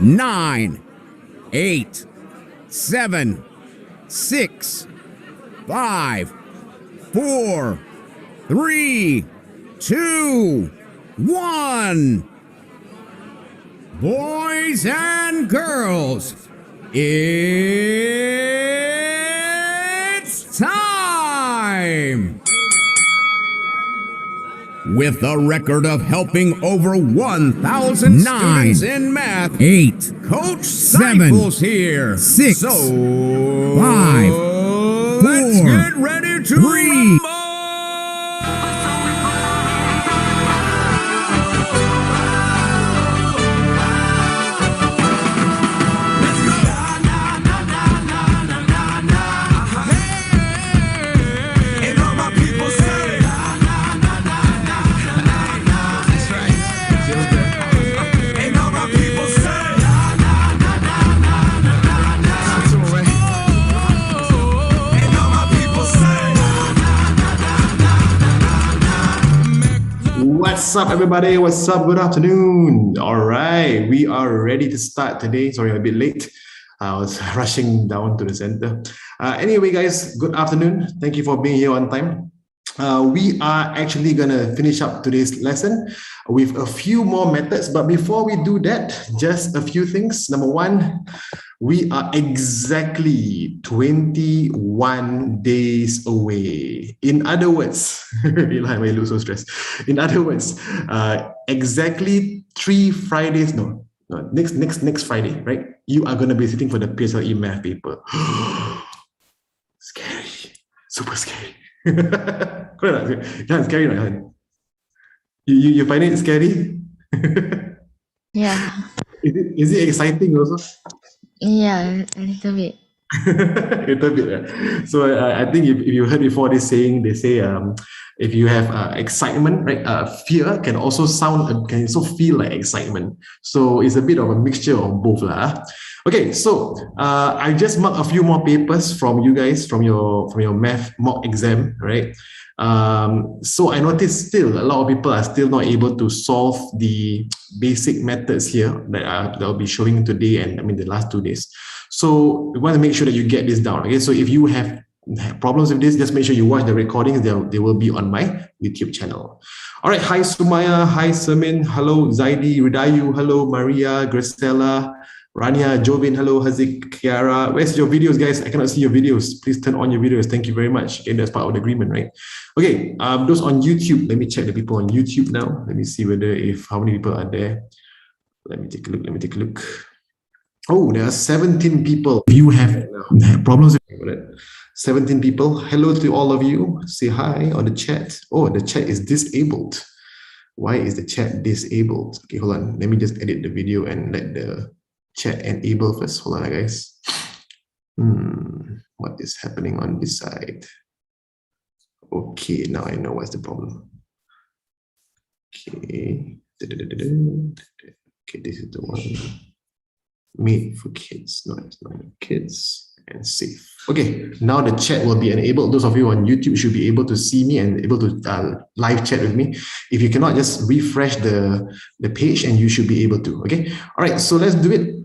9, 8, 7, 6, 5, 4, 3, 2, 1. Boys and girls, it's time! With a record of helping over 1,000 students in math, 8, Coach 7 here. 6, so 5, 4, let's get ready to 3. What's up, everybody? What's up? Good afternoon. All right, we are ready to start today. Sorry, I'm a bit late. I was rushing down to the center. Anyway, guys, good afternoon. Thank you for being here on time. We are actually going to finish up today's lesson with a few more methods. But before we do that, just a few things. Number one, we are exactly 21 days away. In other words, I may look so stressed. In other words, exactly 3 Fridays, next Friday, right? You are going to be sitting for the PSLE math paper. Scary, super scary. It's scary, right? You find it scary? Yeah. Is it exciting also? Yeah, a little bit. A little bit. So I think if you heard before this saying, they say if you have excitement, right? Fear can also feel like excitement. So it's a bit of a mixture of both, lah. Okay, so I just marked a few more papers from you guys from your math mock exam, right? So I noticed still a lot of people are still not able to solve the basic methods here that I'll be showing today and the last 2 days. So we want to make sure that you get this down. Okay, so if you have problems with this, just make sure you watch the recordings. They will be on my YouTube channel. All right, hi Sumaya, hi Samin, hello Zaidi, Ridayu, hello Maria, Gracella, Rania, Jovin, hello, Hazik, Kiara. Where's your videos, guys? I cannot see your videos. Please turn on your videos. Thank you very much. Okay, that's part of the agreement, right? Okay, those on YouTube. Let me check the people on YouTube now. Let me see how many people are there. Let me take a look. Oh, there are 17 people. If you have problems with it, 17 people. Hello to all of you. Say hi on the chat. Oh, the chat is disabled. Why is the chat disabled? Okay, hold on. Let me just edit the video and let the chat enable first. Hold on, guys. What is happening on this side? Okay, now I know what's the problem. Okay. Okay, this is the one made for kids. No, it's not kids and safe. Okay, now the chat will be enabled. Those of you on YouTube should be able to see me and able to live chat with me. If you cannot, just refresh the page and you should be able to. Okay, all right, so let's do it.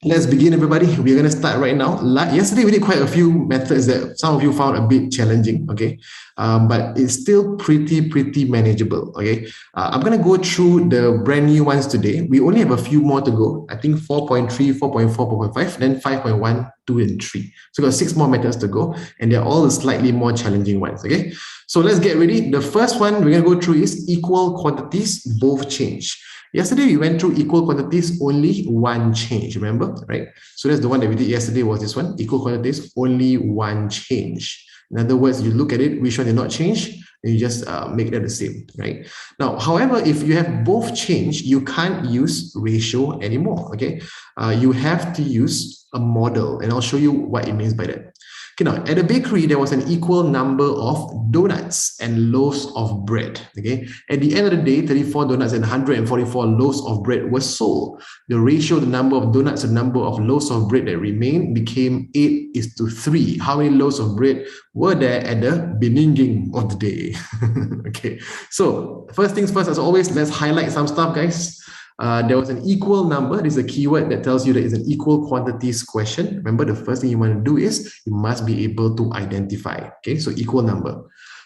Let's begin, everybody. We're going to start right now. Yesterday, we did quite a few methods that some of you found a bit challenging, okay? But it's still pretty manageable, okay? I'm going to go through the brand new ones today. We only have a few more to go. I think 4.3, 4.4, 4.5, then 5.1, 2, and 3. So we've got 6 more methods to go, and they're all the slightly more challenging ones, okay? So let's get ready. The first one we're going to go through is equal quantities, both change. Yesterday, we went through equal quantities, only one change, remember, right? So that's the one that we did yesterday was this one, equal quantities, only one change. In other words, you look at it, which one did not change, and you just make that the same, right? Now, however, if you have both change, you can't use ratio anymore, okay? You have to use a model, and I'll show you what it means by that. Okay, now at the bakery, there was an equal number of donuts and loaves of bread. Okay, at the end of the day, 34 donuts and 144 loaves of bread were sold. The ratio, the number of donuts to the number of loaves of bread that remained became 8:3. How many loaves of bread were there at the beginning of the day? Okay, so first things first, as always, let's highlight some stuff, guys. There was an equal number. This is a keyword that tells you that it's an equal quantities question. Remember, the first thing you want to do is you must be able to identify. Okay, so equal number.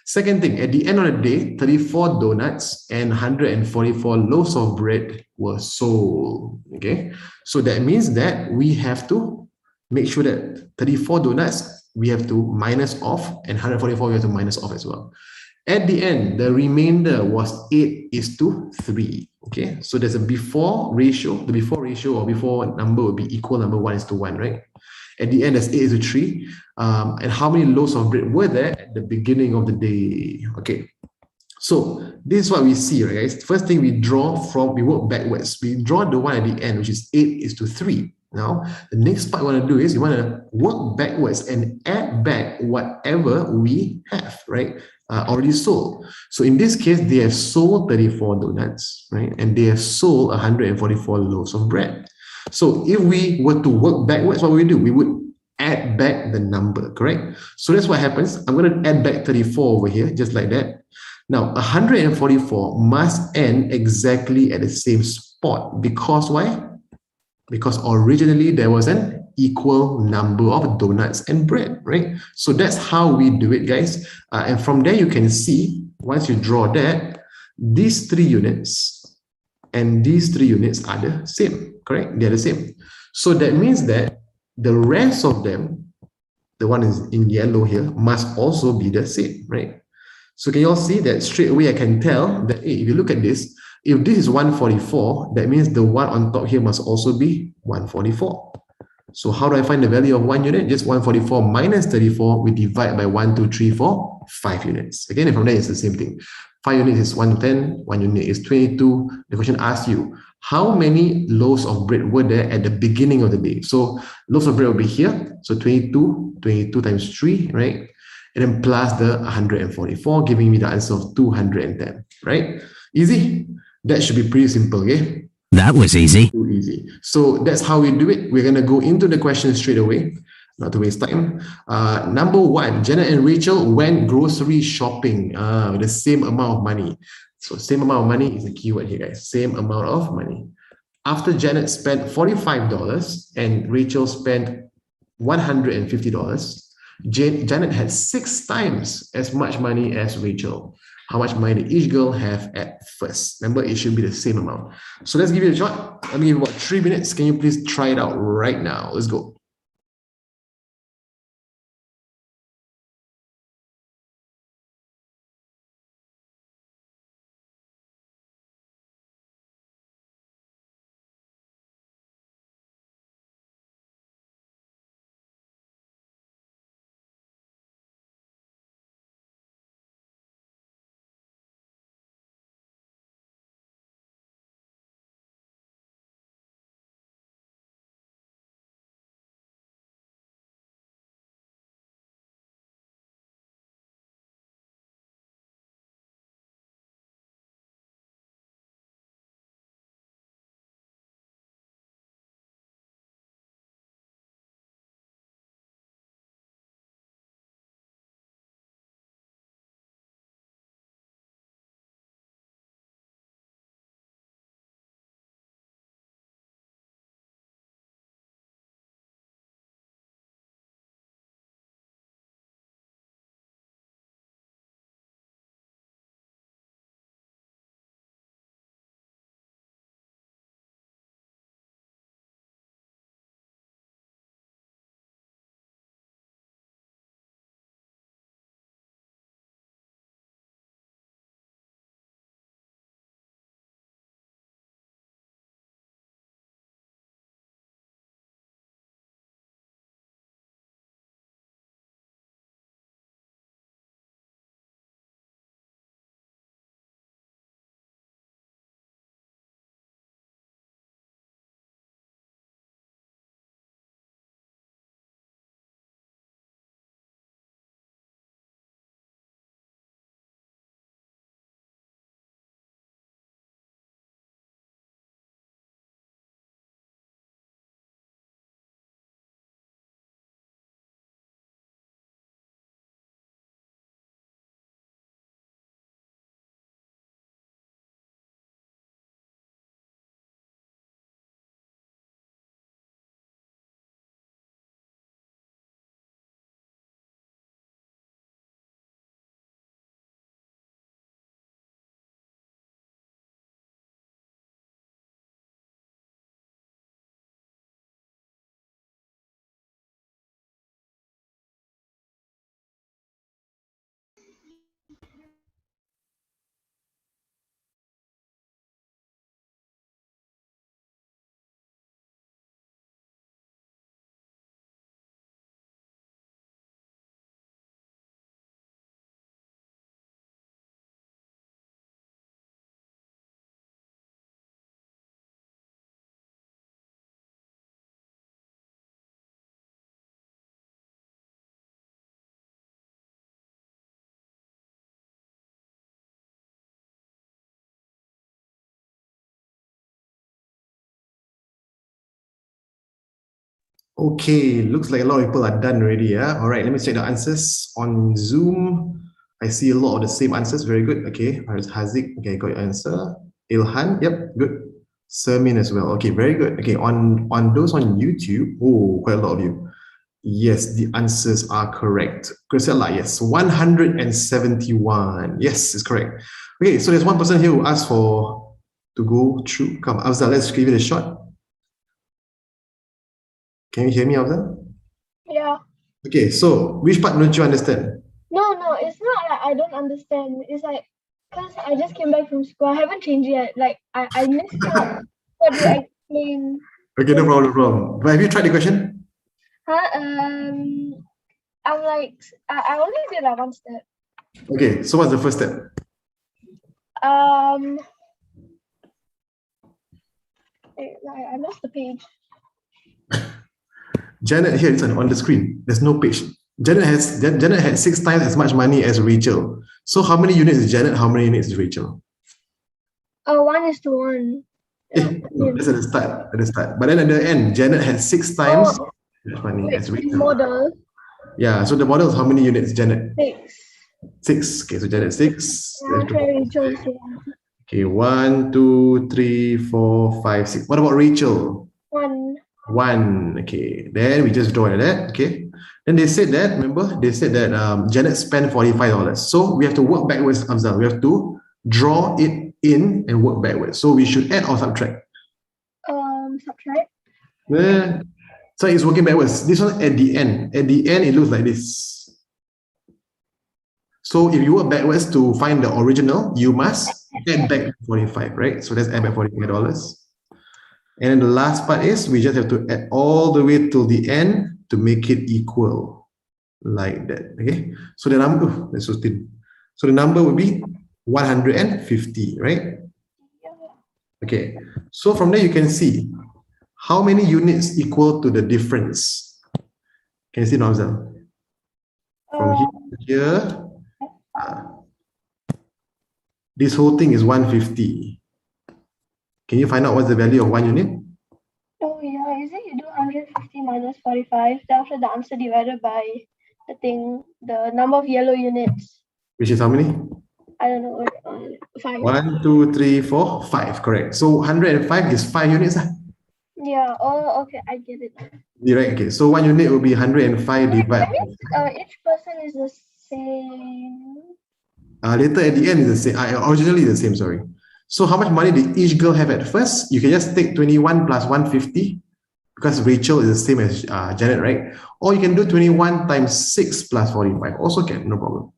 Second thing, at the end of the day, 34 donuts and 144 loaves of bread were sold. Okay, so that means that we have to make sure that 34 donuts we have to minus off and 144 we have to minus off as well. At the end, the remainder was 8:3. Okay, so there's a before ratio. The before ratio or before number will be equal number 1:1, right? At the end, there's 8:3. And how many loaves of bread were there at the beginning of the day? Okay, so this is what we see, right, guys? First thing we work backwards. We draw the one at the end, which is 8:3. Now, the next part you want to do is you want to work backwards and add back whatever we have, right? Already sold. So in this case, they have sold 34 donuts, right? And they have sold 144 loaves of bread. So if we were to work backwards, what would we do? We would add back the number, correct? So that's what happens. I'm going to add back 34 over here, just like that. Now, 144 must end exactly at the same spot. Because why? Because originally there was an equal number of donuts and bread, right? So that's how we do it, guys. And from there, you can see, once you draw that, these 3 units and these 3 units are the same, correct? They're the same. So that means that the rest of them, the one is in yellow here, must also be the same, right? So can you all see that straight away I can tell that, hey, if you look at this, if this is 144, that means the one on top here must also be 144. So how do I find the value of 1 unit? Just 144 minus 34, we divide by 1, 2, 3, 4, 5 units. Again, and from there it's the same thing. 5 units is 110, 1 unit is 22. The question asks you, how many loaves of bread were there at the beginning of the day? So loaves of bread will be here. So 22 times 3, right? And then plus the 144, giving me the answer of 210, right? Easy. That should be pretty simple, okay? That was easy. Too easy. So that's how we do it. We're going to go into the question straight away, not to waste time. Number 1, Janet and Rachel went grocery shopping with the same amount of money. So same amount of money is the keyword here, guys. Same amount of money. After Janet spent $45 and Rachel spent $150, Janet had 6 times as much money as Rachel. How much money did each girl have at first? Remember, it should be the same amount. So let's give it a shot. Let me give you about 3 minutes. Can you please try it out right now? Let's go. Okay, looks like a lot of people are done already. Yeah. All right, let me check the answers on Zoom. I see a lot of the same answers. Very good. Okay, there's Haziq. Okay, got your answer. Ilhan. Yep, good. Sermin as well. Okay, very good. Okay, on those on YouTube. Oh, quite a lot of you. Yes, the answers are correct. Grisella, yes, 171. Yes, it's correct. Okay, so there's one person here who asked for to go through. Come, Afzal, let's give it a shot. Can you hear me, Afzal? Yeah. Okay, so which part don't you understand? No, it's not like I don't understand. It's like, because I just came back from school. I haven't changed yet. Like, I missed out what you explained. Okay, no problem, no problem. But have you tried the question? Huh? I'm like, I only did like one step. Okay, so what's the first step? Wait, I lost the page. Janet here is on the screen. There's no page. Janet had 6 times as much money as Rachel. So how many units is Janet? How many units is Rachel? 1:1. No, that's at the start. At the start. But then at the end, Janet had 6 times as much money Wait, as Rachel. model. Yeah, so the model is how many units, Janet? 6. 6. Okay, so Janet 6. Yeah, Rachel is here. Okay, 1, 2, 3, 4, 5, 6. What about Rachel? 1. 1. Okay, then we just draw like that. Okay, then they said that, remember, they said that Janet spent $45. So we have to work backwards, Afzal. We have to draw it in and work backwards. So we should add or subtract. Subtract. So it's working backwards. This one at the end. At the end, it looks like this. So if you work backwards to find the original, you must add back 45, right? So let's add back $45. And then the last part is we just have to add all the way till the end to make it equal, like that. Okay. So the number, that's so thin. So the number would be 150, right? Okay. So from there you can see how many units equal to the difference. Can you see now, Zal? From here to here, this whole thing is 150. Can you find out what's the value of 1 unit? Oh yeah, is it you do 150 minus 45, then after the answer divided by the number of yellow units. Which is how many? I don't know, 5. 1, 2, 3, 4, 5, correct. So 105 is 5 units. Yeah, oh, okay, I get it. Right, okay. So 1 unit will be 105 That divided. means each person is the same. Later at the end is the same. Originally the same, sorry. So how much money did each girl have at first? You can just take 21 plus 150 because Rachel is the same as Janet, right? Or you can do 21 times 6 plus 45. Also can, no problem.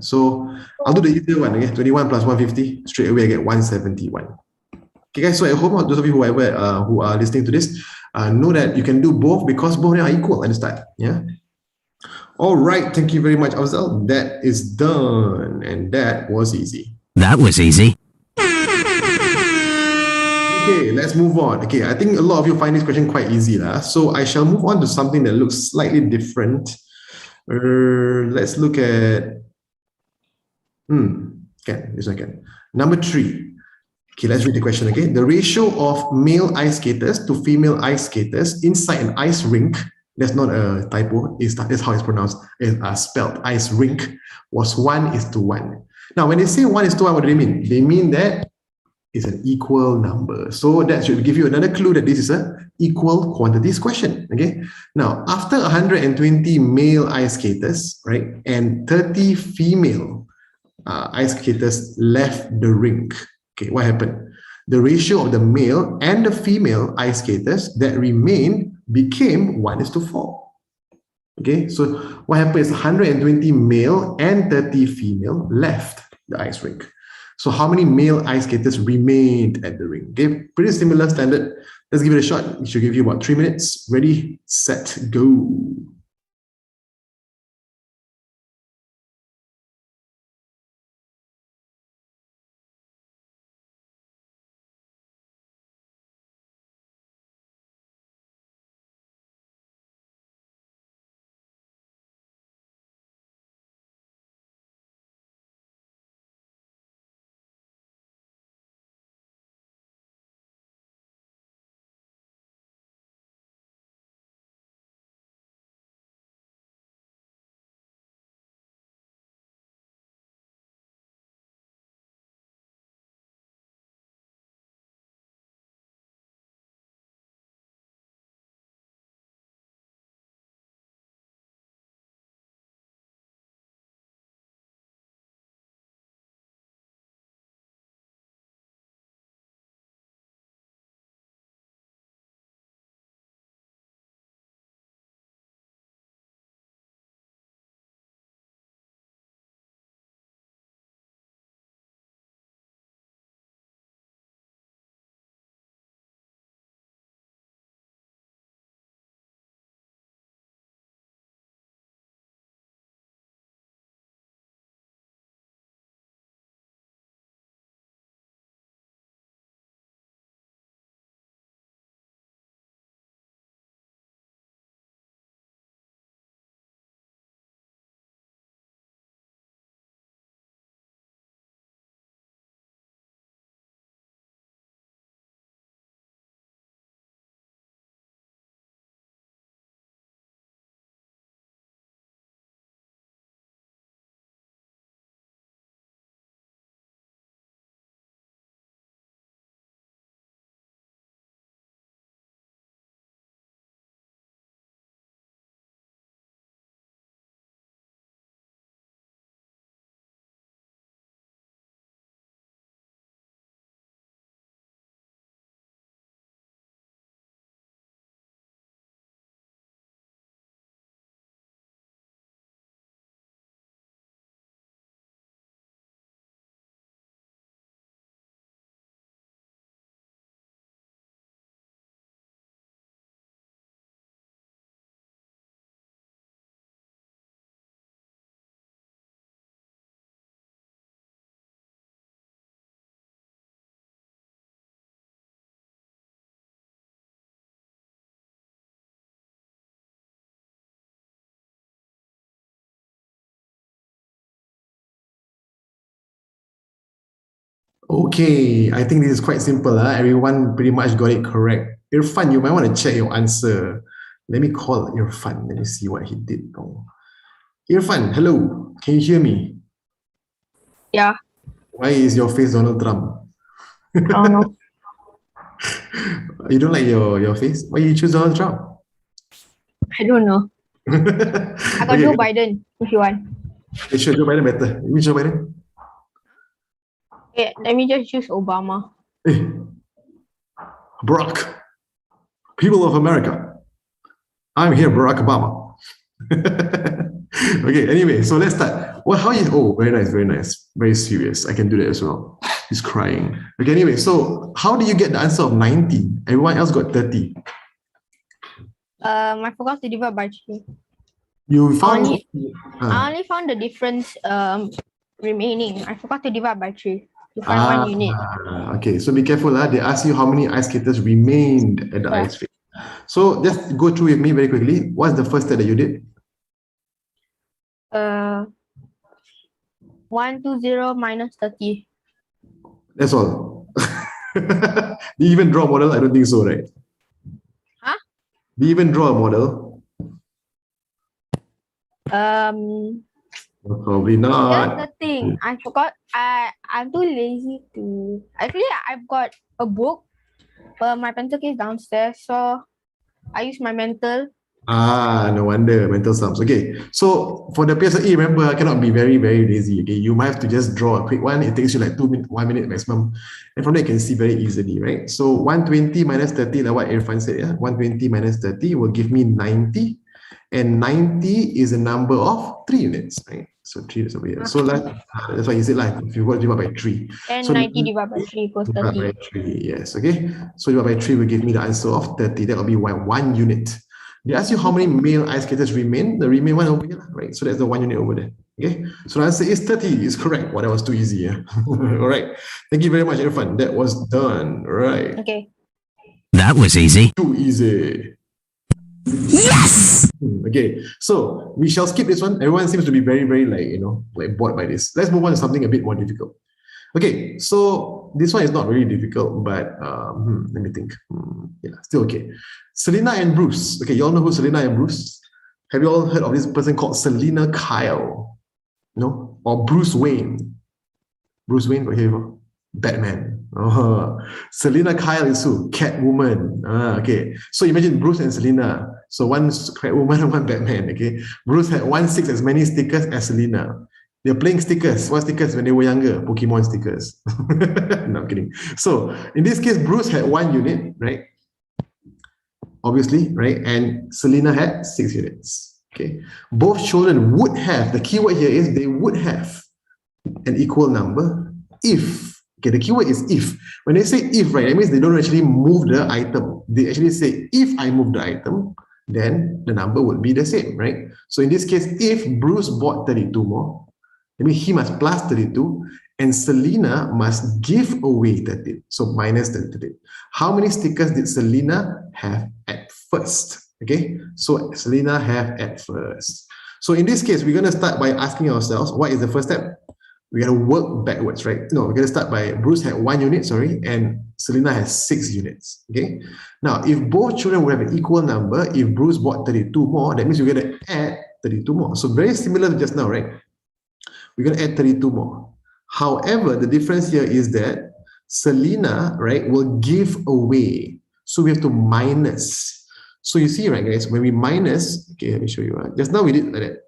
So I'll do the easier one again. 21 plus 150. Straight away I get 171. Okay, guys. So I hope those of you who are listening to this know that you can do both because both are equal at the start. Yeah. All right. Thank you very much, Afzal. That is done, and that was easy. That was easy. Okay, let's move on. Okay, I think a lot of you find this question quite easy, lah. So I shall move on to something that looks slightly different. Let's look at. This one can. Number 3. Okay, let's read the question again. The ratio of male ice skaters to female ice skaters inside an ice rink, that's not a typo, that's how it's pronounced, it's spelled, ice rink, was 1:1. Now, when they say 1:1, what do they mean? They mean that it's an equal number. So that should give you another clue that this is an equal quantities question, okay? Now, after 120 male ice skaters, right, and 30 female ice skaters left the rink, okay, what happened? The ratio of the male and the female ice skaters that remained became 1:4. Okay, so what happened is 120 male and 30 female left the ice rink. So how many male ice skaters remained at the rink? Okay, pretty similar standard. Let's give it a shot. It should give you about 3 minutes. Ready, set, go. Okay, I think this is quite simple. Everyone pretty much got it correct. Irfan, you might want to check your answer. Let me call Irfan. Let me see what he did wrong. Irfan, hello. Can you hear me? Yeah, Why is your face Donald Trump? I don't know. You don't like your face? Why you choose Donald Trump? I don't know. I got Okay, Joe Biden if you want. sure, Joe Biden better. Which Joe Biden? Okay, let me just choose Obama. Eh, Barack. People of America. I'm here, Barack Obama. Okay, anyway, so let's start. Well, how you? Oh, very nice, very nice. Very serious. I can do that as well. He's crying. Okay, anyway, so how do you get the answer of 90? Everyone else got 30. I forgot to divide by 3. You found. I only found the difference remaining. I forgot to divide by 3 to find 1 unit. Okay, so be careful. They ask you how many ice skaters remained at the Yeah. ice rink. So just go through with me very quickly. What's the first step that you did? 120 minus 30. That's all. Do you even draw a model? I don't think so, right? Huh? Do you even draw a model? Probably That's not. the thing. I forgot. I'm too lazy to. Actually, I've got a book, but my pencil case downstairs, so I use my mental. No wonder mental sums. Okay, so for the PSLE, remember, I cannot be very, very lazy. Okay, you might have to just draw a quick one. It takes you like 2 minutes, 1 minute maximum. And from there, you can see very easily, right? So 120 minus 30, like what Irfan said, yeah? 120 minus 30 will give me 90. And 90 is a number of 3 units, right? So 3 units over here. So that's why you said like, if you want to divide by 3. And So 90 divided by 3 equals divide 30. by 3, yes, okay. So divide by 3 will give me the answer of 30. That will be 1 unit. They ask you how many male ice skaters remain. The remain one over here, right? So that's the 1 unit over there. Okay. So the answer is 30 is correct. Well, that was too easy. Yeah? All right. Thank you very much, Irfan. That was done. Right. Okay. That was easy. Too easy. Yes! Okay. So we shall skip this one. Everyone seems to be very, very like bored by this. Let's move on to something a bit more difficult. Okay, so this one is not really difficult, but let me think. Yeah, still okay. Selena and Bruce. Okay, you all know who Selena and Bruce? Have you all heard of this person called Selena Kyle? No? Or Bruce Wayne? Bruce Wayne, got here? Batman. Selena Kyle is who? Catwoman. Okay, so imagine Bruce and Selena. So one Catwoman and one Batman. Okay, Bruce had 1/6 as many stickers as Selena. They're playing stickers. What stickers when they were younger? Pokemon stickers. No, I'm kidding. So in this case, Bruce had 1 unit, right? Obviously, right? And Selena had 6 units. Okay. Both children would have, the keyword here is they would have an equal number if, okay, the keyword is if. When they say if, right, that means they don't actually move the item. They actually say, if I move the item, then the number would be the same, right? So in this case, if Bruce bought 32 more, that means he must plus 32 and Selena must give away 13. So minus 13. How many stickers did Selena have at first? Okay, so Selena have at first. So in this case, we're going to start by asking ourselves, what is the first step? We're going to work backwards, right? No, we're going to start by Bruce had 1 unit, and Selena has 6 units. Okay, now if both children would have an equal number, if Bruce bought 32 more, that means we're going to add 32 more. So very similar to just now, right? We're going to add 32 more. However, the difference here is that Selena, right, will give away. So we have to minus. So you see, right, guys, when we minus, okay, let me show you. Just now we did like that.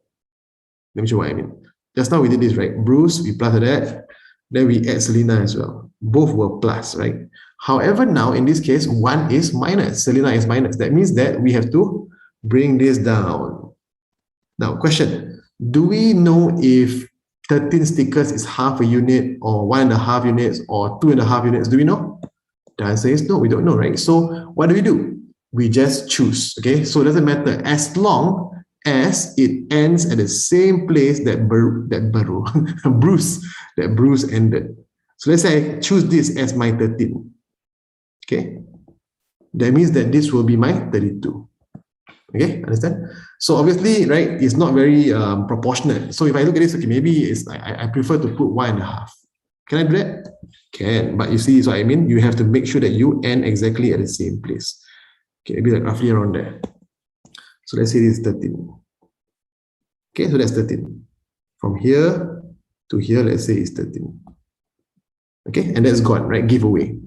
Let me show you what I mean. Just now we did this, right? Bruce, we plus that. Then we add Selena as well. Both were plus, right? However, now in this case, 1 is minus. Selena is minus. That means that we have to bring this down. Now, question. Do we know if 13 stickers is half a unit or 1.5 units or 2.5 units? Do we know? The answer is no, we don't know, right? So what do? We just choose, okay? So it doesn't matter as long as it ends at the same place that Bruce ended. So let's say I choose this as my 13, okay? That means that this will be my 32. Okay, understand? So obviously, right, it's not very proportionate. So if I look at this, okay, maybe it's I prefer to put 1.5. Can I do that? Can, but you see, so I mean, you have to make sure that you end exactly at the same place. Okay, maybe like roughly around there. So let's say this is 13. Okay, so that's 13. From here to here, let's say it's 13. Okay, and that's gone, right? Giveaway.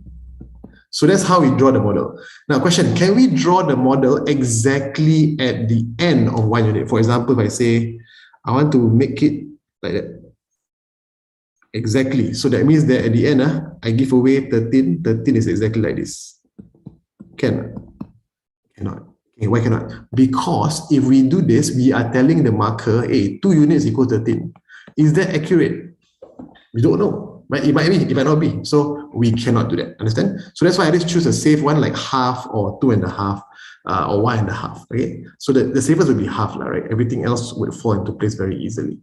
So that's how we draw the model. Now, question, can we draw the model exactly at the end of one unit? For example, if I say, I want to make it like that. Exactly. So that means that at the end, I give away 13. 13 is exactly like this. Can? Cannot. Okay, why cannot? Because if we do this, we are telling the marker, hey, 2 units equals 13. Is that accurate? We don't know, right? It might be, it might not be. So we cannot do that. Understand? So that's why I just choose a safe one like half or 2.5 or 1.5. Okay. So the safest would be half, right? Everything else would fall into place very easily.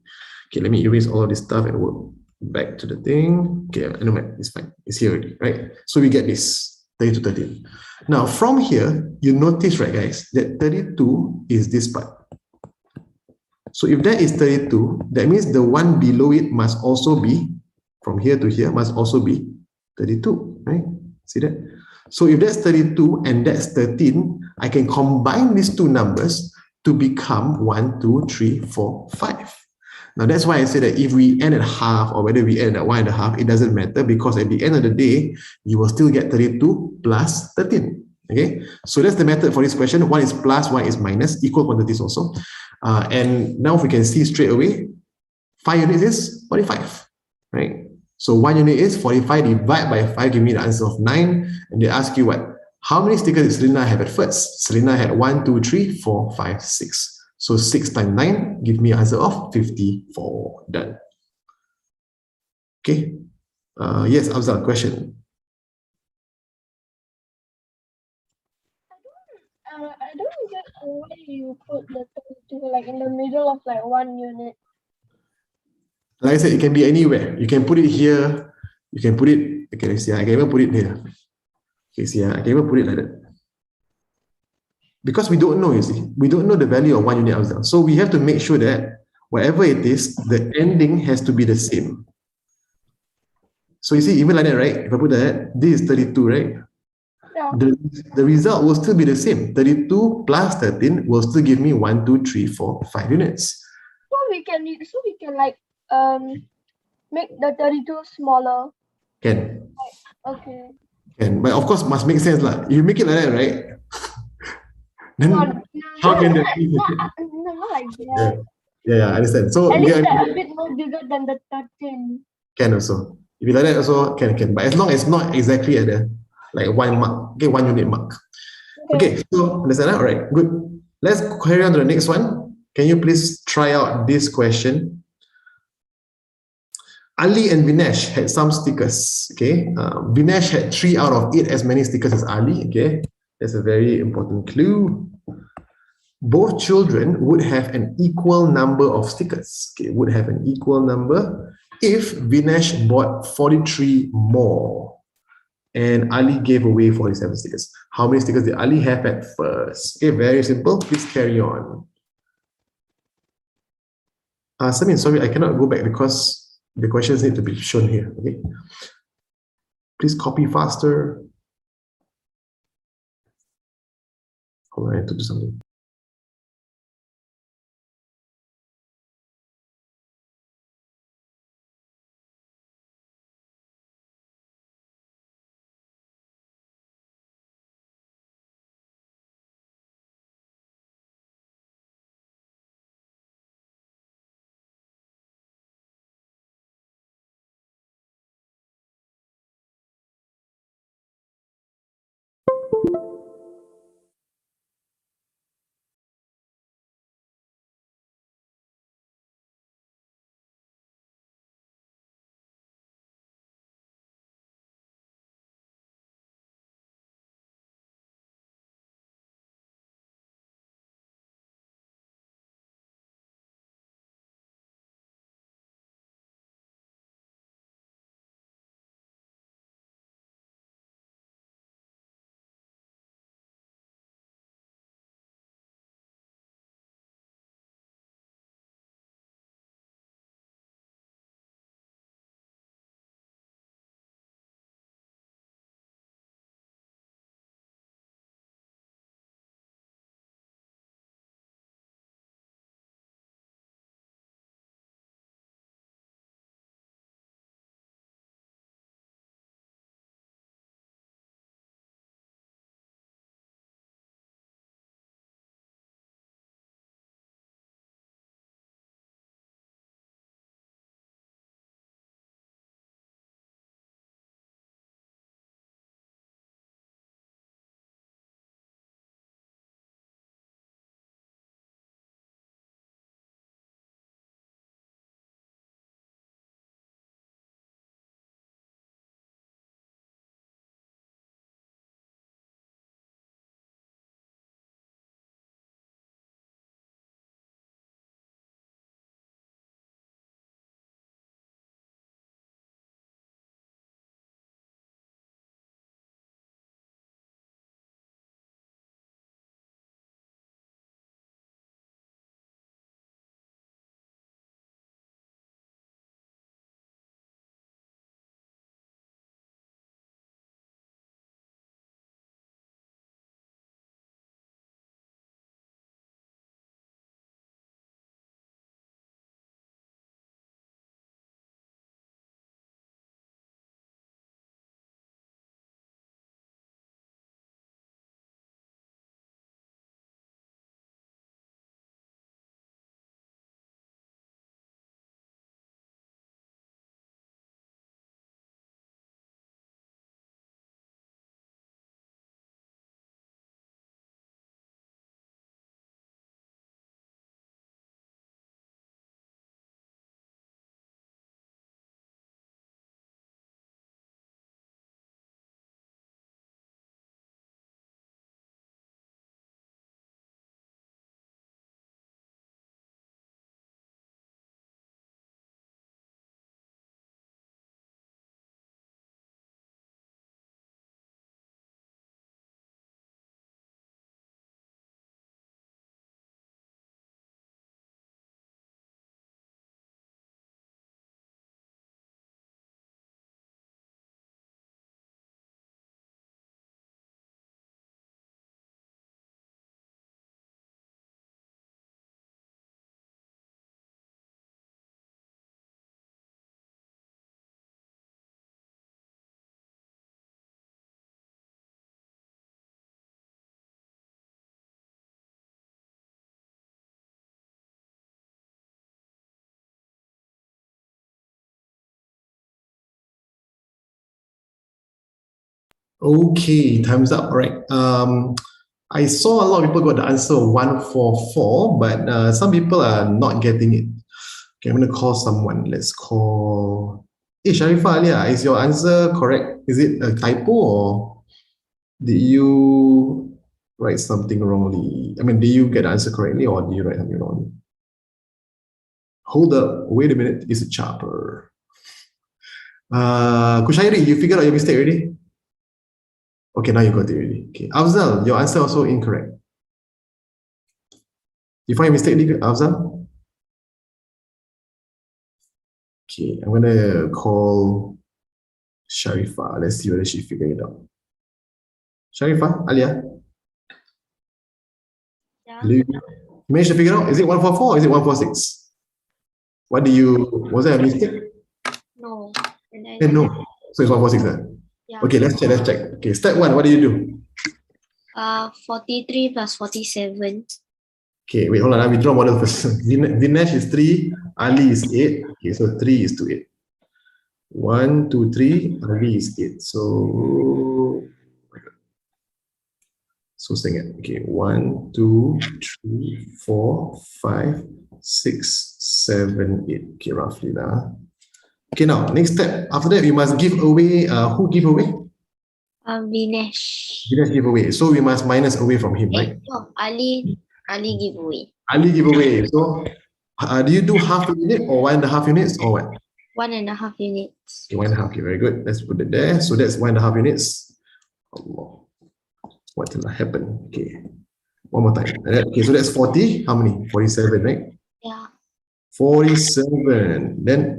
Okay, let me erase all of this stuff and work back to the thing. Okay, no matter, it's fine. It's here already, right? So we get this 30 to 13. Now from here, you notice, right, guys, that 32 is this part. So if that is 32, that means the one below it must also be, from here to here, must also be 32, right? See that? So if that's 32 and that's 13, I can combine these two numbers to become 1, 2, 3, 4, 5. Now that's why I say that if we end at half or whether we end at 1.5, it doesn't matter because at the end of the day, you will still get 32 plus 13. Okay, so that's the method for this question. One is plus, one is minus, equal quantities also. And now if we can see straight away, 5 units is 45, right? So 1 unit is 45 divided by 5, give me the answer of 9. And they ask you what? How many stickers did Selena have at first? Selena had 1, 2, 3, 4, 5, 6. So 6 times 9, give me an answer of 54. Done. Okay. Yes, Afzal, question. I don't get why you put the 32 like in the middle of like one unit. Like I said, it can be anywhere. You can put it here. You can put it, okay, let's see. I can even put it here. Okay, see, I can even put it like that. Because we don't know, you see. We don't know the value of 1 unit Afzal. So we have to make sure that whatever it is, the ending has to be the same. So you see, even like that, right? If I put that, this is 32, right? Yeah. The result will still be the same. 32 plus 13 will still give me 1, 2, 3, 4, 5 units. So we can like make the 32 smaller. Can. Okay. Can. But of course, must make sense. Like. If you make it like that, right? Then No, how can the not like yeah. that. Yeah, I understand. So At you least get a bit more bigger than the 13. can also. If you like that also can. But as long as it's not exactly at the like 1 mark, okay, 1 unit mark. Okay, so understand that? All right, good. Let's carry on to the next one. Can you please try out this question? Ali and Vinesh had some stickers. Okay, Vinesh had 3 out of 8 as many stickers as Ali. Okay, that's a very important clue. Both children would have an equal number of stickers. Okay, would have an equal number if Vinesh bought 43 more and Ali gave away 47 stickers. How many stickers did Ali have at first? Okay, very simple. Please carry on. Samin, sorry, I cannot go back because the questions need to be shown here. Okay, please copy faster. Hold on, I have to do something. Okay, time's up. All right. I saw a lot of people got the answer 144, but some people are not getting it. Okay, I'm gonna call someone. Let's call. Hey, Sharifah Alia, is your answer correct? Is it a typo or did you write something wrongly? I mean, did you get the answer correctly or did you write something wrongly? Hold up, wait a minute, it's a chopper. Kushairi, you figured out your mistake already? Okay, now you got it already. Okay, Afzal, your answer also incorrect. You find a mistake, Afzal? Okay, I'm gonna call Sharifah. Let's see whether she figured it out. Sharifah, Alia, Yeah. you managed to figure out? Is it 144 or is it 146? What do you, was there a mistake? No. And No. So it's 146 then? Yeah. Okay, let's check. Okay, step one, what do you do? 43 plus 47. Okay, wait, hold on. We draw model first. Vinesh is 3, Ali is 8. Okay, so 3 is to 8. 1, 2, 3, Ali is 8. So, sing it. Okay, 1, 2, 3, 4, 5, 6, 7, 8. Okay, roughly lah. Okay, now, next step. After that, we must give away, who give away? Vinesh. Vinesh give away. So we must minus away from him, right? No, Ali giveaway. Ali give away. So, do you do half a unit or 1.5 units or what? 1.5 units. Okay, 1.5. Okay, very good. Let's put it there. So that's 1.5 units. Allah. What will happen? Okay. One more time. Okay, so that's 40. How many? 47, right? Yeah. 47. Then,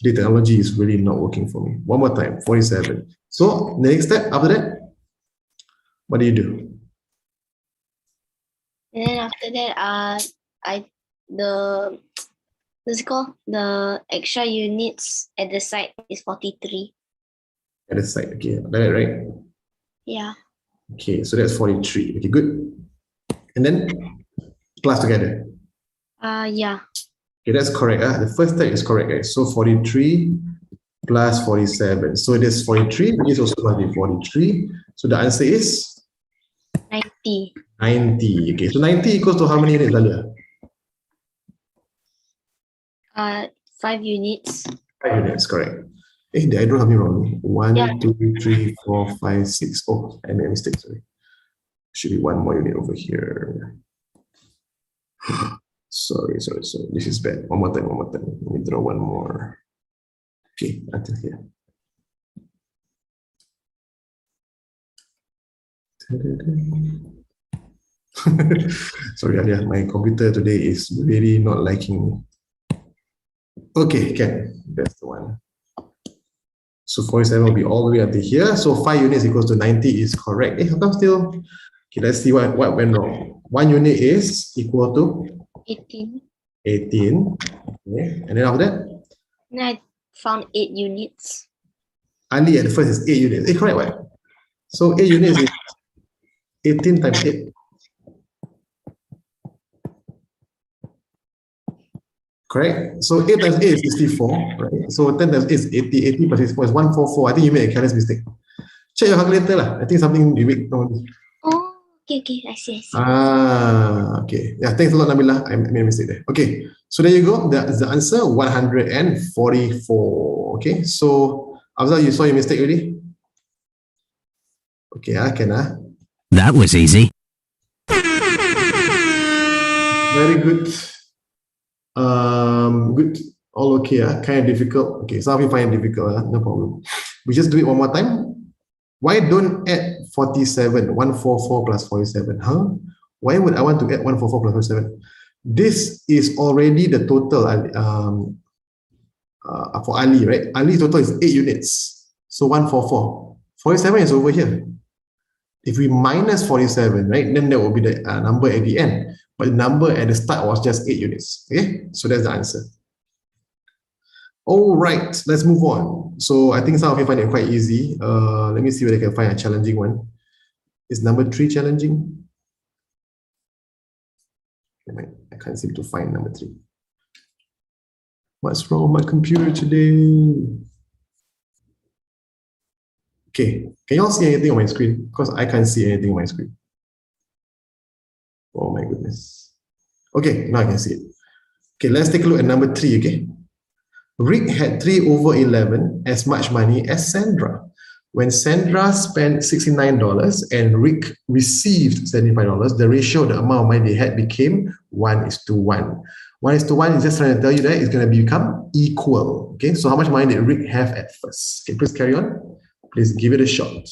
the technology is really not working for me. One more time. 47. So, the next step after that, what do you do? And then after that, what's it called? The extra units at the side is 43. At the side. Okay, like that, right? Yeah. Okay, so that's 43. Okay, good. And then plus together. Yeah. Okay, that's correct. The first step is correct, guys. So 43 plus 47. So it is 43. This also must be 43. So the answer is 90. 90. Okay, so 90 equals to how many units, Alia? 5 units. 5 units, correct. Did I draw something wrong? 1, Yeah. 2, 3, 4, 5, 6. Oh, I made a mistake, sorry. Should be one more unit over here. Sorry. This is bad. One more time. Let me draw one more. Okay, until here. Sorry, Alia, my computer today is really not liking me. Okay, that's the one. So 47 will be all the way up to here. So 5 units equals to 90 is correct. How come still? Okay, let's see what went wrong. 1 unit is equal to 18. 18. Okay. And then after that, And I found 8 units. Ali at the first is 8 units. Correct, what? So 8 units is 18 times 8. Correct? So 8 times 8 is 64, right? So 10 times 8 is 80. 80 plus 64 is 144. I think you made a careless mistake. Check your calculator lah. I think something you make wrong. Oh, okay. I see. Okay. Yeah, thanks a lot, Nabila. I made a mistake there. Okay, so there you go. That's the answer, 144. Okay, so Afzal, you saw your mistake already? Okay, can That was easy. very good. Good. All okay. Kind of difficult. Okay, some of you find it difficult. No problem. We just do it one more time. Why don't add 47? 144 plus 47. Why would I want to add 144 plus 47? This is already the total for Ali, right? Ali total is 8 units. So 144. 47 is over here. If we minus 47, right, then that will be the number at the end. But the number at the start was just 8 units. Okay, so that's the answer. All right, let's move on. So I think some of you find it quite easy. Let me see whether I can find a challenging one. Is number 3 challenging? I can't seem to find number 3. What's wrong with my computer today? Okay, can you all see anything on my screen? Because I can't see anything on my screen. Oh my goodness. Okay, now I can see it. Okay, let's take a look at number 3, okay? Rick had 3/11 as much money as Sandra. When Sandra spent $69 and Rick received $75, the ratio of the amount of money they had became 1:1. 1:1 is just trying to tell you that it's going to become equal. Okay, so how much money did Rick have at first? Okay, please carry on. Please give it a shot.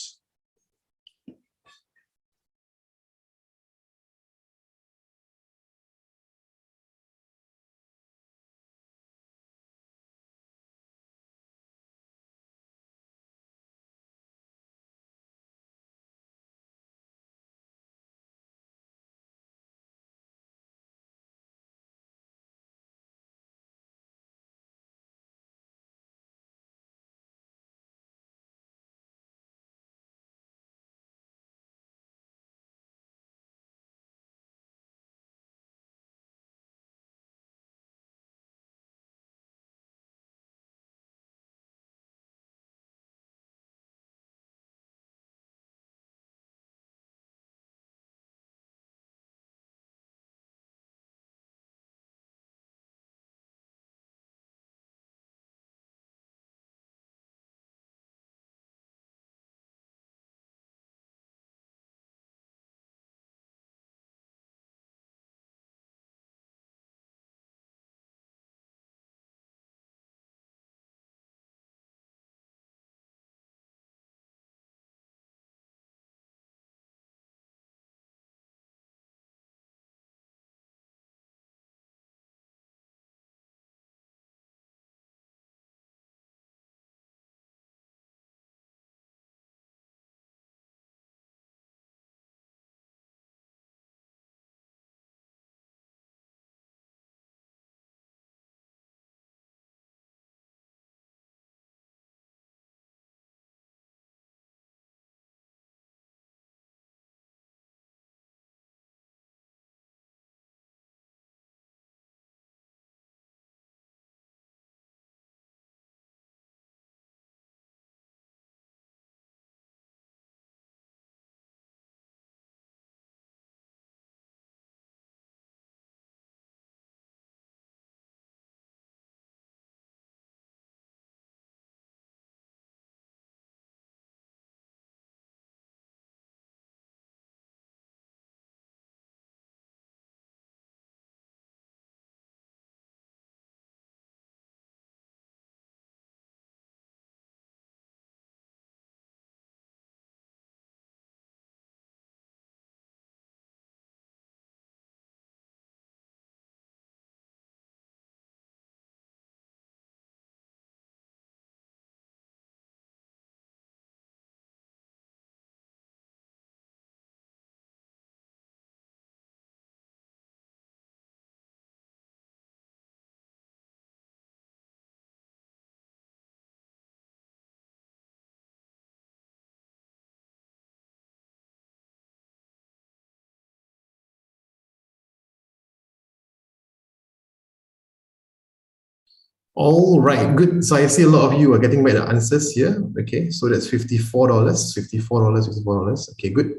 All right, good. So I see a lot of you are getting back the answers here. Okay, so that's $54, $54. Okay, good.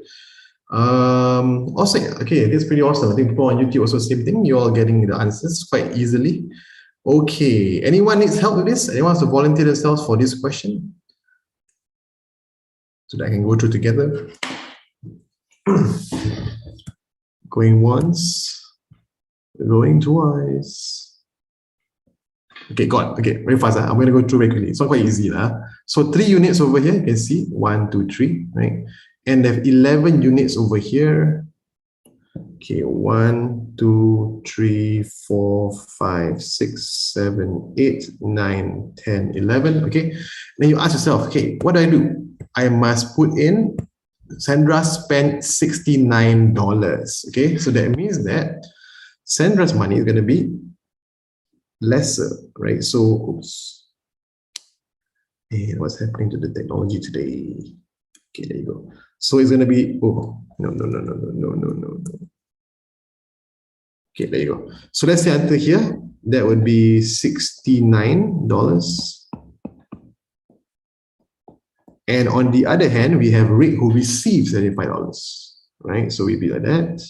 Awesome. Okay, that's pretty awesome. I think people on YouTube also same thing. You're all getting the answers quite easily. Okay, anyone needs help with this? Anyone wants to volunteer themselves for this question? So that I can go through together. Going once, going twice. Okay, got okay, very fast. I'm going to go through very quickly. It's not quite easy. So 3 units over here, you can see 1, 2, 3, right? And they have 11 units over here. Okay, 1, 2, 3, 4, 5, 6, 7, 8, 9, 10, 11. Okay, then you ask yourself, okay, what do? I must put in Sandra spent $69. Okay, so that means that Sandra's money is going to be lesser, right? So, oops. And what's happening to the technology today? Okay, there you go. So it's going to be, oh, no. Okay, there you go. So let's say enter here, that would be $69. And on the other hand, we have Rick who receives $75, right? So we be like that.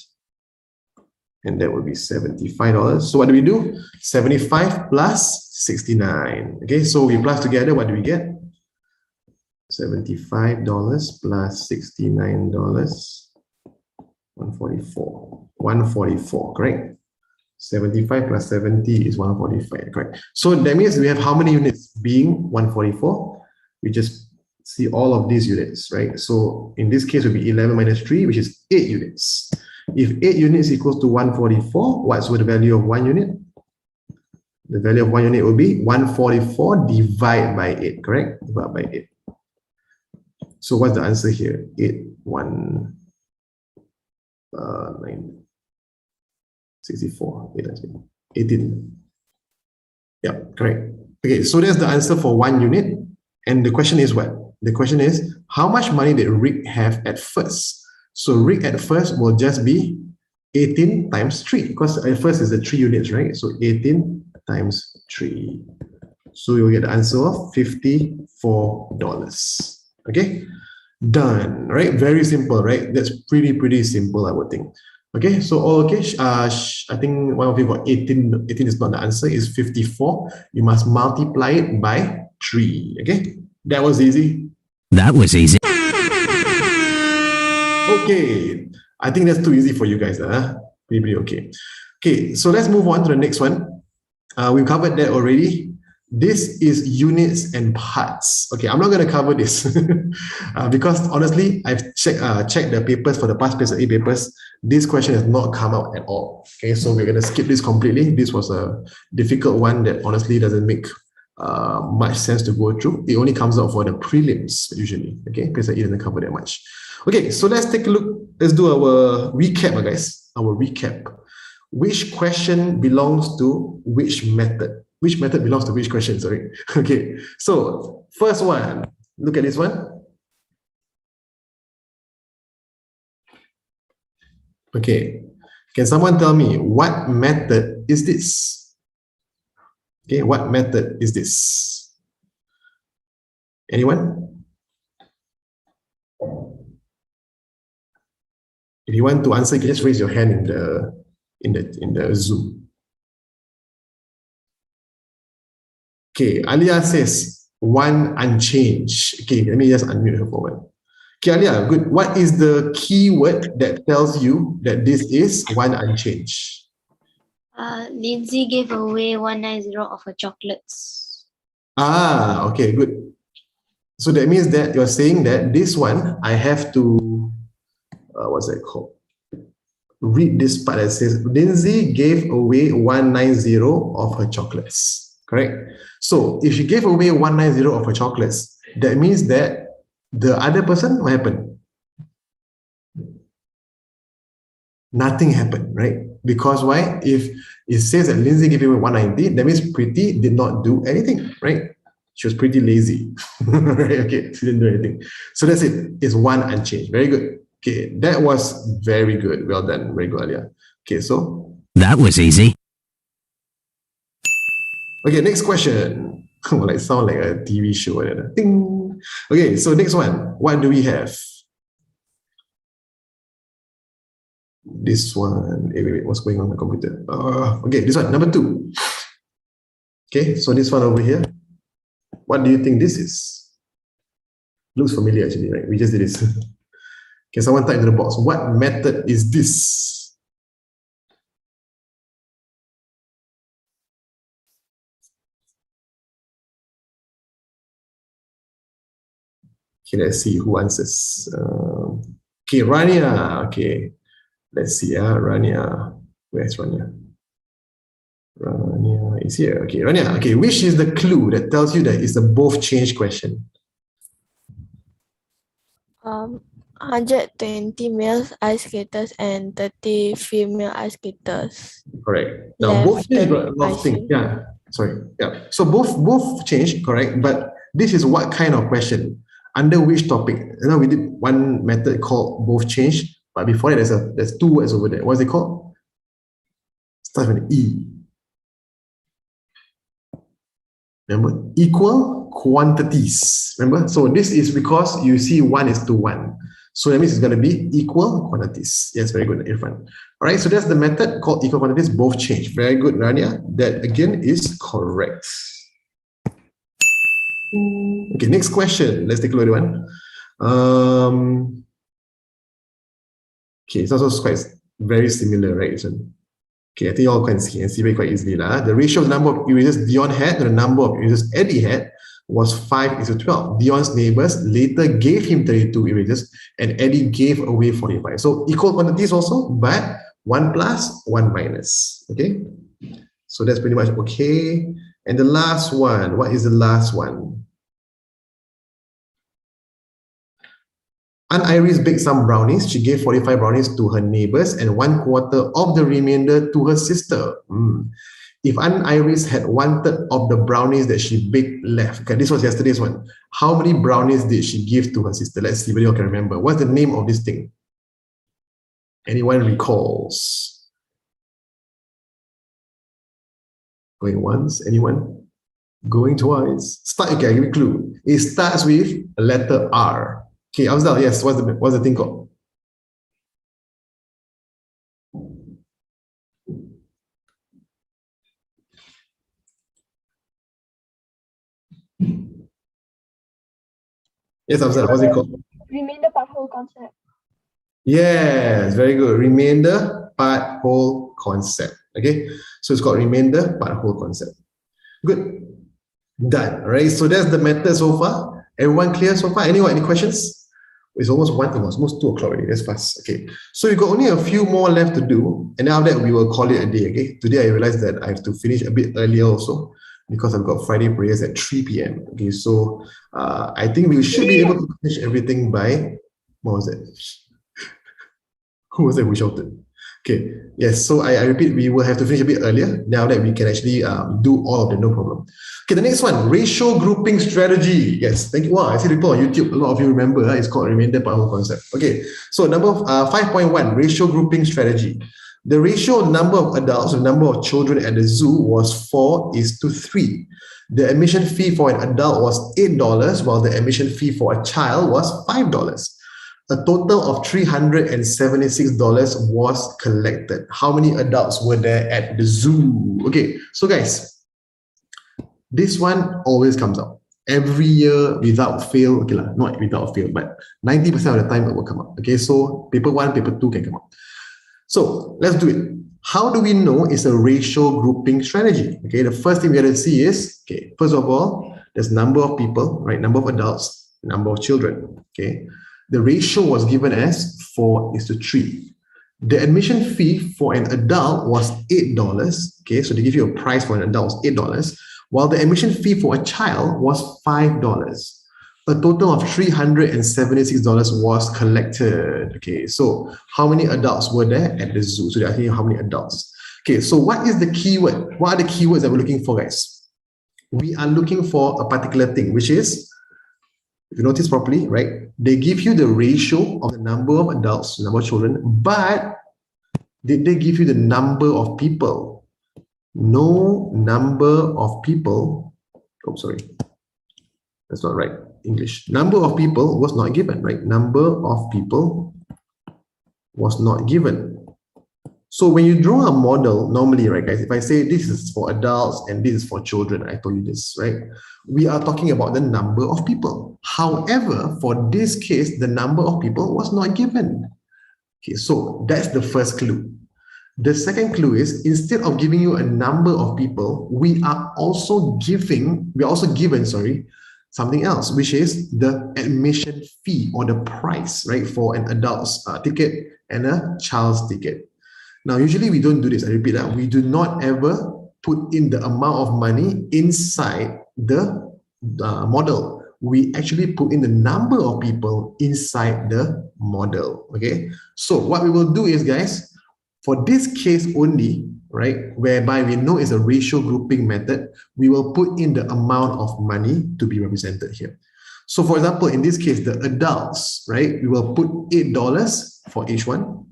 And that would be $75. So what do we do? 75 plus 69. Okay, so we plus together, what do we get? $75 plus $69, 144. 144, correct? 75 plus 70 is 145, correct? So that means we have how many units being 144? We just see all of these units, right? So in this case, it will be 11 minus 3, which is 8 units. If 8 units equals to 144, what's the value of 1 unit? The value of 1 unit will be 144 divided by 8, correct? Divided by 8. So what's the answer here? 8, 1, 9, 64, 8 times 8, 18. Yeah, correct. Okay, so that's the answer for 1 unit. And the question is what? The question is, how much money did Rick have at first? So Rick at first will just be 18 times 3, because at first is the 3 units, right? So 18 times 3. So you'll get the answer of $54. Okay, done, right? Very simple, right? That's pretty simple, I would think. Okay, so all okay. I think one of you got 18. 18 is not the answer, it's 54. You must multiply it by 3. Okay, that was easy. That was easy. Okay, I think that's too easy for you guys. Pretty okay. Okay, so let's move on to the next one. We've covered that already. This is units and parts. Okay, I'm not going to cover this because honestly, I've checked the papers for the past PSLE papers. This question has not come out at all. Okay, so we're going to skip this completely. This was a difficult one that honestly doesn't make much sense to go through. It only comes out for the prelims usually. Okay, PSLE doesn't cover that much. Okay, so let's take a look. Let's do our recap, guys. Our recap. Which question belongs to which method? Which method belongs to which question? Sorry. Okay, so first one, look at this one. Okay, can someone tell me what method is this? Okay, what method is this? Anyone? If you want to answer, you can just raise your hand in the Zoom. Okay, Alia says one unchanged. Okay, let me just unmute her for one. Okay, Alia, good. What is the keyword that tells you that this is one unchanged? Lindsay gave away 190 of her chocolates. Ah, okay, good. So that means that you're saying that this one, I have to, what's that called? Read this part that says, Lindsay gave away 190 of her chocolates, correct? So if she gave away 190 of her chocolates, that means that the other person, what happened? Nothing happened, right? Because why? If it says that Lindsay gave away 190, that means Pretty did not do anything, right? She was pretty lazy, right? Okay, she didn't do anything. So that's it. It's one unchanged. Very good. Okay, that was very good. Well done. Very good, Alia. Okay, so That was easy. okay, next question. Like sound like a TV show. Ding. Okay, so next one. What do we have? This one. Wait, what's going on my computer? Okay, this one, number 2. Okay, so this one over here. What do you think this is? Looks familiar actually, right? We just did this. Can someone type into the box? What method is this? Okay, let's see who answers. Okay, Rania. Okay, let's see. Rania. Where's Rania? Rania is here. Okay, Rania. Okay, which is the clue that tells you that it's a both change question? 120 male ice skaters and 30 female ice skaters. Correct. Now both Left change and got a lot of things. rising. Yeah. Sorry. Yeah. So both change, correct. But this is what kind of question? Under which topic? You know, we did one method called both change, but before that, there's 2 words over there. What's it called? Starts with an E. Remember, equal quantities. Remember, so this is because you see 1:1. So that means it's going to be equal quantities. Yes, very good, Irfan. All right, so that's the method called equal quantities, both change. Very good, Rania. That again is correct. Okay, next question. Let's take a look at one. Okay, it's also quite very similar, right? Okay, I think you all can see very quite easily. The ratio of the number of erasers Dion had to the number of erasers Eddie had was 5:12. Dion's neighbors later gave him 32 erasers and Eddie gave away 45. So equal quantities also, but 1 plus, 1 minus. Okay, so that's pretty much okay. And the last one, what is the last one? Aunt Iris baked some brownies. She gave 45 brownies to her neighbors and 1/4 of the remainder to her sister. If Aunt Iris had 1/3 of the brownies that she baked left, okay, this was yesterday's one. How many brownies did she give to her sister? Let's see whether you can remember. What's the name of this thing? Anyone recalls? Going once, anyone? Going twice. Okay, I'll give you a clue. It starts with a letter R. Okay, Afzal, yes, what's the thing called? Yes, Afzal, what's it called? Remainder part whole concept. Yes, very good. Remainder part whole concept. Okay, so it's called remainder part whole concept. Good. Done. All right, so that's the method so far. Everyone clear so far? Anyone, any questions? It's almost 2 o'clock already. That's fast. Okay, so you got only a few more left to do, and now that we will call it a day. Okay, today I realized that I have to finish a bit earlier also because I've got Friday prayers at 3 p.m. Okay, so I think we should be able to finish everything by, what was it? Who was that who shouted? Okay, yes, so I repeat, we will have to finish a bit earlier now that we can actually do all of them, no problem. Okay, the next one, ratio grouping strategy. Yes, thank you. Wow, I see people on YouTube, a lot of you remember, it's called remainder part whole concept. Okay, so number 5.1, ratio grouping strategy. The ratio of number of adults to number of children at the zoo was 4:3. The admission fee for an adult was $8, while the admission fee for a child was $5. A total of $376 was collected. How many adults were there at the zoo? Okay, so guys, this one always comes up. Every year without fail, okay, not without fail, but 90% of the time it will come up. Okay, so paper 1, paper 2 can come up. So let's do it. How do we know it's a ratio grouping strategy? Okay, the first thing we have to see is, okay, first of all, there's number of people, right? Number of adults, number of children, okay? The ratio was given as 4:3. The admission fee for an adult was $8. Okay, so they give you a price for an adult was $8, while the admission fee for a child was $5. A total of $376 was collected. Okay, so how many adults were there at the zoo? So they're asking you how many adults. Okay, so what is the keyword? What are the keywords that we're looking for, guys? We are looking for a particular thing, which is, if you notice properly, right, they give you the ratio of the number of adults, number of children, but did they give you the number of people? No number of people. Oh, sorry. That's not right. English. Number of people was not given, right? Number of people was not given. So when you draw a model, normally, right, guys, if I say this is for adults and this is for children, I told you this, right? We are talking about the number of people. However, for this case, the number of people was not given. Okay, so that's the first clue. The second clue is, instead of giving you a number of people, we are also given, something else, which is the admission fee or the price, right, for an adult's ticket and a child's ticket. Now, usually we don't do this. I repeat that. We do not ever put in the amount of money inside the model. We actually put in the number of people inside the model, okay? So what we will do is, guys, for this case only, right, whereby we know it's a ratio grouping method, we will put in the amount of money to be represented here. So for example, in this case, the adults, right, we will put $8 for each one.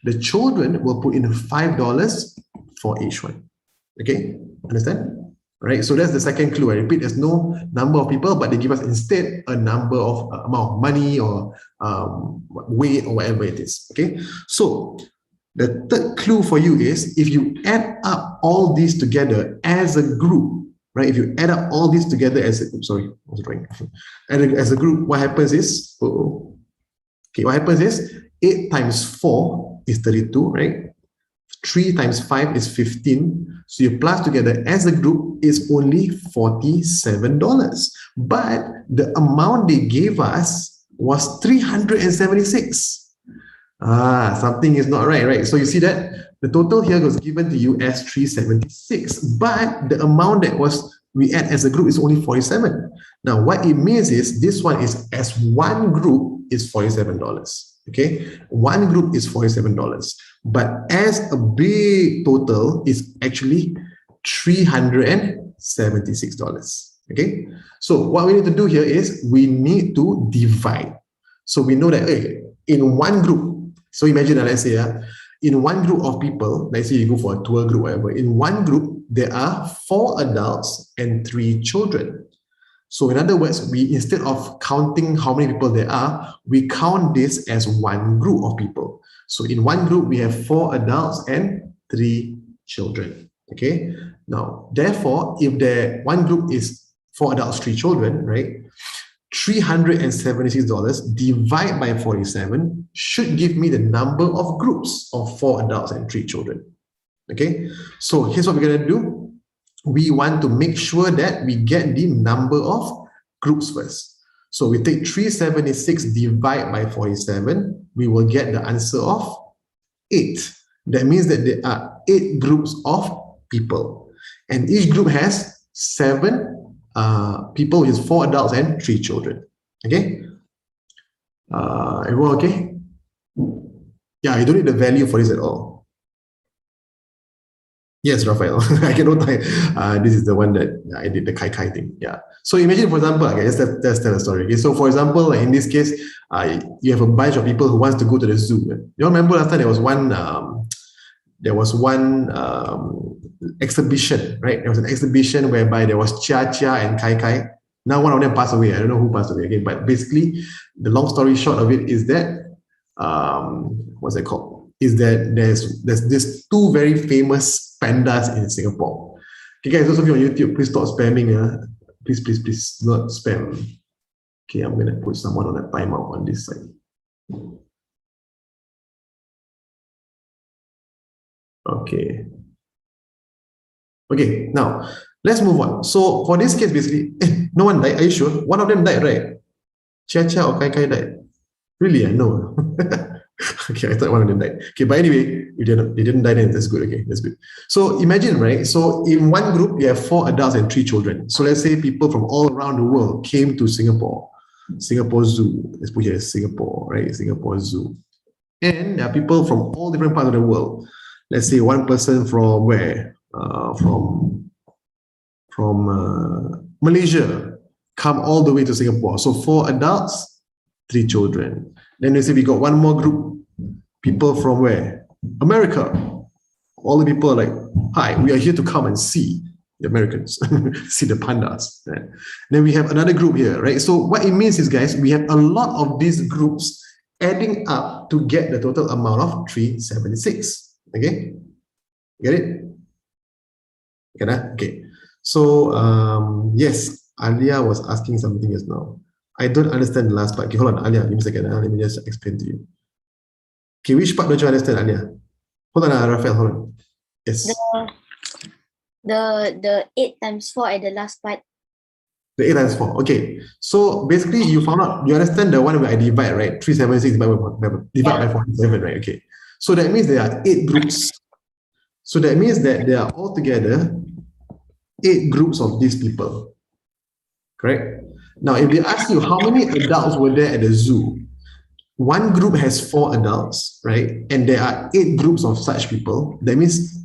The children will put in $5 for each one. Okay, understand? right? So that's the second clue. I repeat, there's no number of people, but they give us instead a number of amount of money or weight or whatever it is, okay? So the third clue for you is if you add up all these together as a group, right? If you add up all these together as a, sorry, I was drawing. As a group, what happens is, okay, what happens is 8 times 4 is 32, right? 3 times 5 is 15. So you plus together as a group is only $47. But the amount they gave us was 376. Something is not right? So you see that the total here was given to you as 376, but the amount that we add as a group is only 47. Now, what it means is this one is as one group is $47. Okay, one group is $47, but as a big total is actually $376. Okay, so what we need to do here is we need to divide. So we know that in one group, so imagine let's say in one group of people, let's say you go for a tour group, whatever. In one group, there are 4 adults and 3 children. So in other words, we instead of counting how many people there are, we count this as one group of people. So in one group, we have 4 adults and 3 children. Okay. Now, therefore, if the one group is 4 adults, 3 children, right? $376 divided by 47 should give me the number of groups of 4 adults and 3 children. Okay. So here's what we're going to do. We want to make sure that we get the number of groups first. So we take 376 divided by 47, we will get the answer of 8. That means that there are 8 groups of people. And each group has 7 people with 4 adults and 3 children. Okay? Everyone okay? Yeah, you don't need the value for this at all. Yes, Raphael. I cannot type. This is the one that I did the Kai thing. Yeah. So imagine, for example, okay, let's tell a story. Okay. So for example, in this case, you have a bunch of people who wants to go to the zoo. You remember last time there was one exhibition, right? There was an exhibition whereby there was Chia and Kai. Now one of them passed away. I don't know who passed away again, but basically the long story short of it is that what's it called? Is that there's these 2 very famous pandas in Singapore. Okay, guys, those of you on YouTube, please stop spamming. Please not spam. Okay, I'm gonna put someone on a timeout on this side. Okay. Okay, now let's move on. So for this case, basically, no one died. Are you sure? One of them died, right? Chia or Kai died. Really? I know. Okay, I thought one of them died. Okay, but anyway, they didn't die, then that's good. Okay, that's good. So imagine, right? So in one group, you have 4 adults and 3 children. So let's say people from all around the world came to Singapore Zoo. Let's put here Singapore, right? Singapore Zoo. And there are people from all different parts of the world. Let's say one person from where? From Malaysia, come all the way to Singapore. So 4 adults, 3 children. Then we say we got one more group, people from where? America. All the people are like, hi, we are here to come and see the Americans, see the pandas. Right? Then we have another group here, right? So what it means is, guys, we have a lot of these groups adding up to get the total amount of 376. Okay? Get it? Okay. So, yes, Alia was asking something just now. I don't understand the last part. Okay, hold on, Alia, give me a second. Let me just explain to you. Okay, which part don't you understand, Alia? Hold on, Raphael, hold on. Yes. The 8 times 4 at the last part. The 8 times 4. Okay. So basically you found out, you understand the one where I divide, right? 376 divide by 47, right? Okay. So that means there are 8 groups. So that means that there are altogether 8 groups of these people. Correct? Now, if they ask you how many adults were there at the zoo, one group has 4 adults, right? And there are 8 groups of such people. That means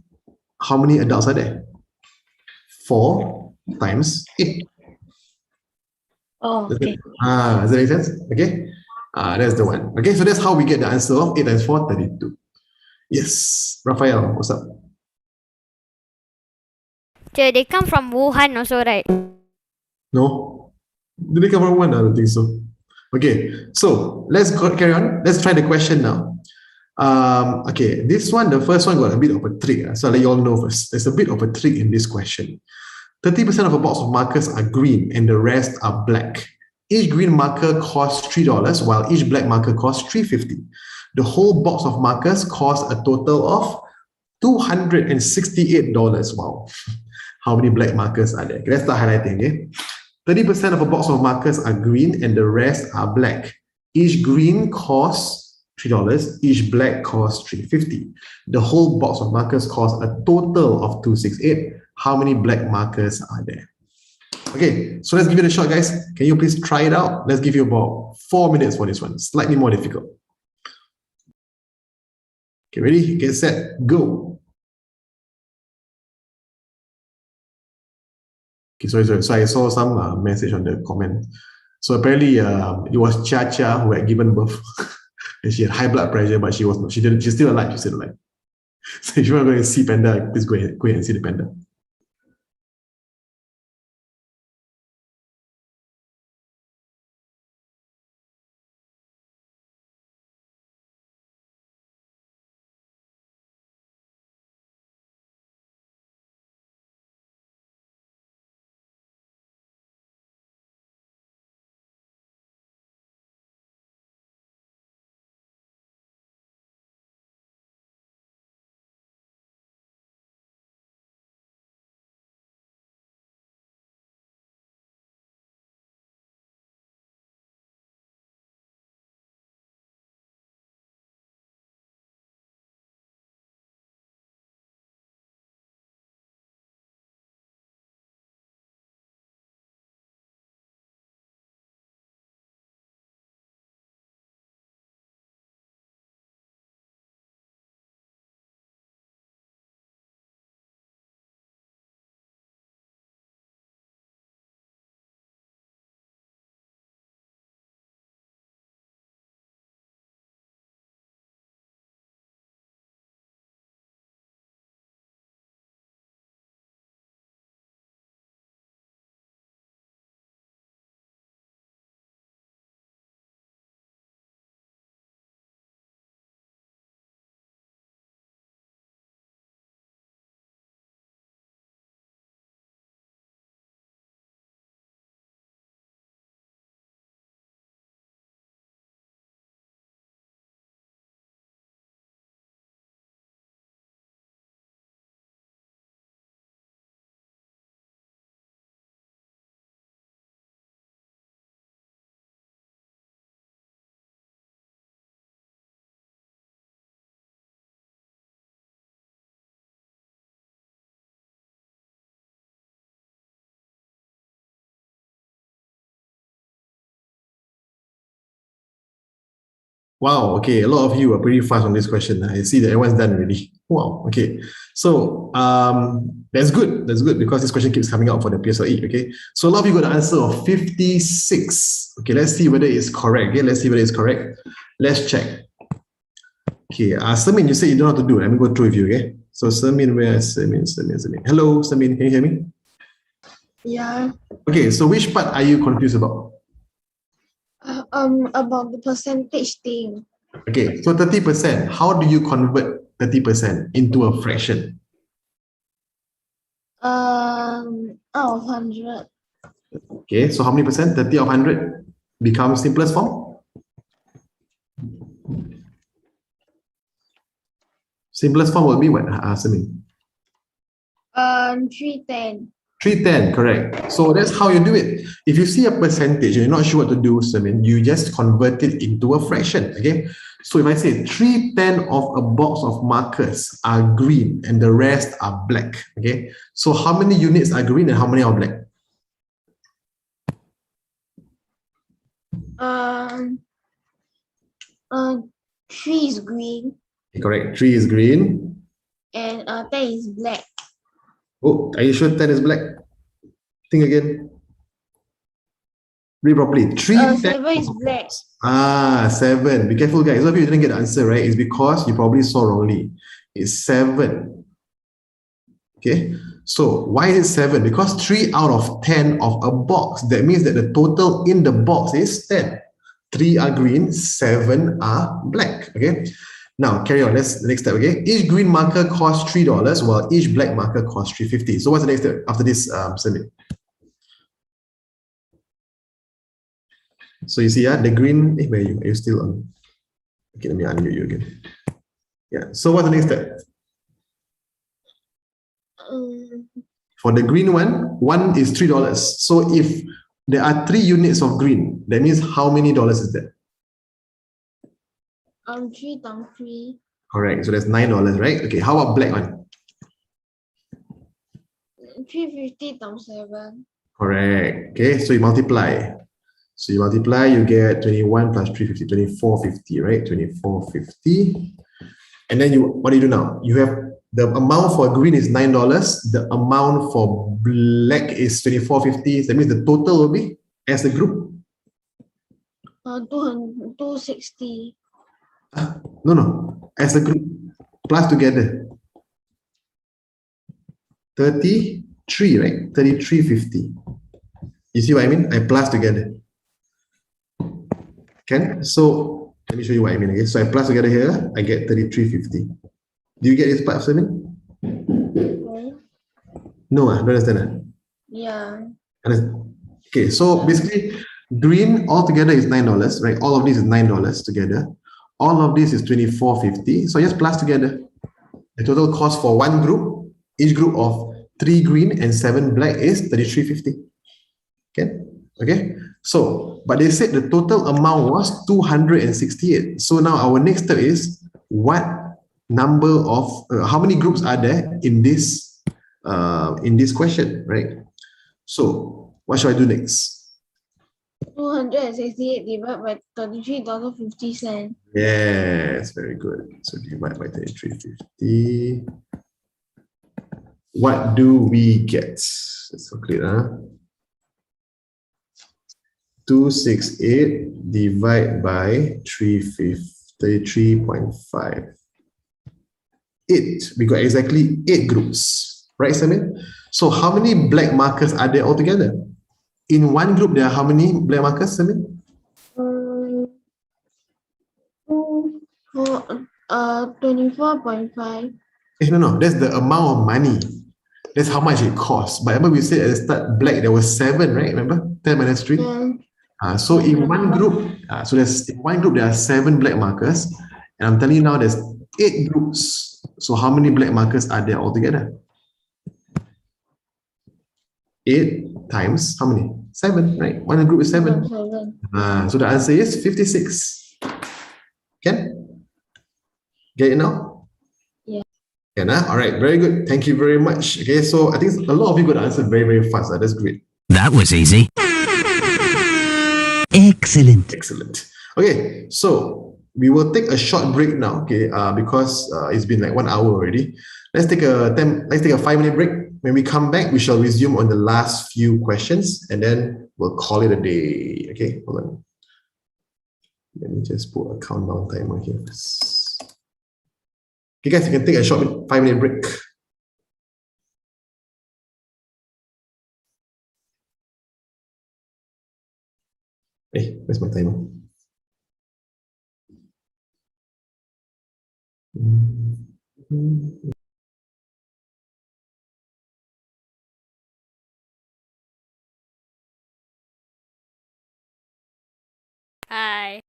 how many adults are there? 4 times 8. Oh, okay. Does that make sense? Okay. That's the one. Okay, so that's how we get the answer of 8 times 4, 32. Yes. Raphael, what's up? Teacher, they come from Wuhan also, right? No? Did they come from one? I don't think so. Okay, so let's carry on. Let's try the question now. Okay, this one, the first one got a bit of a trick. So I'll let you all know first. There's a bit of a trick in this question. 30% of a box of markers are green and the rest are black. Each green marker costs $3 while each black marker costs $3.50. The whole box of markers costs a total of $268. Wow. How many black markers are there? Okay, let's start highlighting. Okay? 30% of a box of markers are green and the rest are black. Each green costs $3. Each black costs $3.50. The whole box of markers costs a total of $268. How many black markers are there? Okay, so let's give it a shot, guys. Can you please try it out? Let's give you about 4 minutes for this one. Slightly more difficult. Okay, ready? Get set, go. Okay, sorry. So I saw some message on the comment. So apparently, it was Cha who had given birth, and she had high blood pressure, but she was not. She's still alive. She's still alive. So if you want to go and see panda, please go ahead and see the panda. Wow, okay, a lot of you are pretty fast on this question. I see that everyone's done already. Wow, okay. So that's good. That's good because this question keeps coming out for the PSLE, okay? So a lot of you got the answer of 56. Okay, let's see whether it's correct. Okay, let's see whether it's correct. Let's check. Okay, Samin, you said you don't know how to do it. Let me go through with you, okay? So Samin, where is Samin? Hello, Samin, can you hear me? Yeah. Okay, so which part are you confused about? About the percentage thing. Okay, so 30%, how do you convert 30% into a fraction? Out of 100. Okay, so how many percent? 30 of 100 becomes simplest form? Simplest form would be what, Samin? 310. 310, correct. So that's how you do it. If you see a percentage and you're not sure what to do, Samin, you just convert it into a fraction, okay? So if I say 310 of a box of markers are green and the rest are black, okay? So how many units are green and how many are black? Three is green Correct, 3 is green. and 10 is black. Oh, are you sure 10 is black? Think again. Read properly. 3, 7 is black. 7. Be careful, guys. If you didn't get the answer right, it's because you probably saw wrongly. It's 7. Okay. So why is it 7? Because 3 out of 10 of a box. That means that the total in the box is 10. 3 are green, 7 are black. Okay. Now carry on. Let's the next step. Okay. Each green marker costs $3, while each black marker costs $3.50. So what's the next step after this summit? So you see, the green. Where are you? Are you still on? Okay, let me unmute you again. Yeah. So what's the next step? For the green one is $3. So if there are 3 units of green, that means how many dollars is that? 3 times 3. Correct. So that's $9, right? Okay. How about black one? 350 times 7. Correct. Okay. So you multiply. So you multiply, you get 21 plus 350, 2450, right? 2450. And then what do you do now? You have the amount for green is $9. The amount for black is 2450. That means the total will be as a group. 260. No. As a group, plus together. 33, right? 3350. You see what I mean? I plus together. Can? So let me show you what I mean. Okay, so I plus together here, I get 3350. Do you get this part of 7? Okay. No, I don't understand. Yeah. Okay, so basically, green altogether is $9, right? All of this is $9 together. All of this is 2450. So just plus together. The total cost for one group, each group of 3 green and 7 black is 3350. Okay. So, but they said the total amount was 268. So now our next step is what number of how many groups are there in this question, right? So what should I do next? 268 divided by $33.50. Yes, very good. So divide by 3350. What do we get? Let's calculate, 268 divided by 353.5. 8. We got exactly 8 groups, right, Samin? So how many black markers are there altogether? In one group, there are how many black markers, Samin? 24.5. No. That's the amount of money. That's how much it costs. But remember we said at the start, black, there was 7, right? Remember? 10 minus 3. So in one group, in one group, there are 7 black markers. And I'm telling you now, there's 8 groups. So how many black markers are there altogether? 8 times how many? 7, right? One group is 7. So the answer is 56. Can? Get it now? Yeah. Can, all right, very good. Thank you very much. Okay, so I think a lot of you got to answer very, very fast. That's great. That was easy. Excellent. Excellent. Okay, so we will take a short break now, okay, because it's been like 1 hour already. Let's take a 5-minute break. When we come back, we shall resume on the last few questions and then we'll call it a day. Okay, hold on. Let me just put a countdown timer here. Okay, guys, you can take a short 5-minute break. Hey, where's my timer? Hi.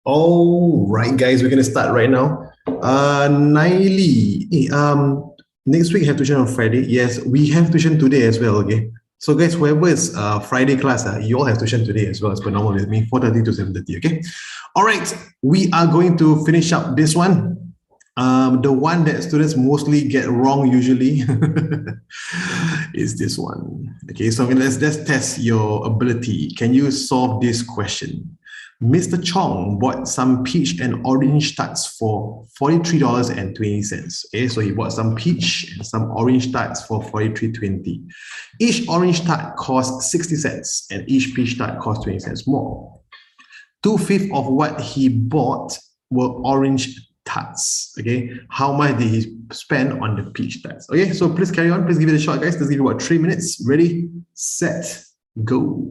All right, guys, we're gonna start right now. Naili, next week have tuition on Friday. Yes, we have tuition today as well. Okay, so guys, whoever is Friday class, you all have tuition today as well as per normal with me, 4:30 to 7:30. Okay, all right, we are going to finish up this one. The one that students mostly get wrong usually is this one. Okay, so let's test your ability. Can you solve this question? Mr. Chong bought some peach and orange tarts for $43.20. Okay, so he bought some peach and some orange tarts for $43.20. Each orange tart cost 60 cents and each peach tart cost 20 cents more. 2/5 of what he bought were orange tarts. Okay, how much did he spend on the peach tarts? Okay, so please carry on. Please give it a shot, guys. Let's give you about 3 minutes. Ready, set, go.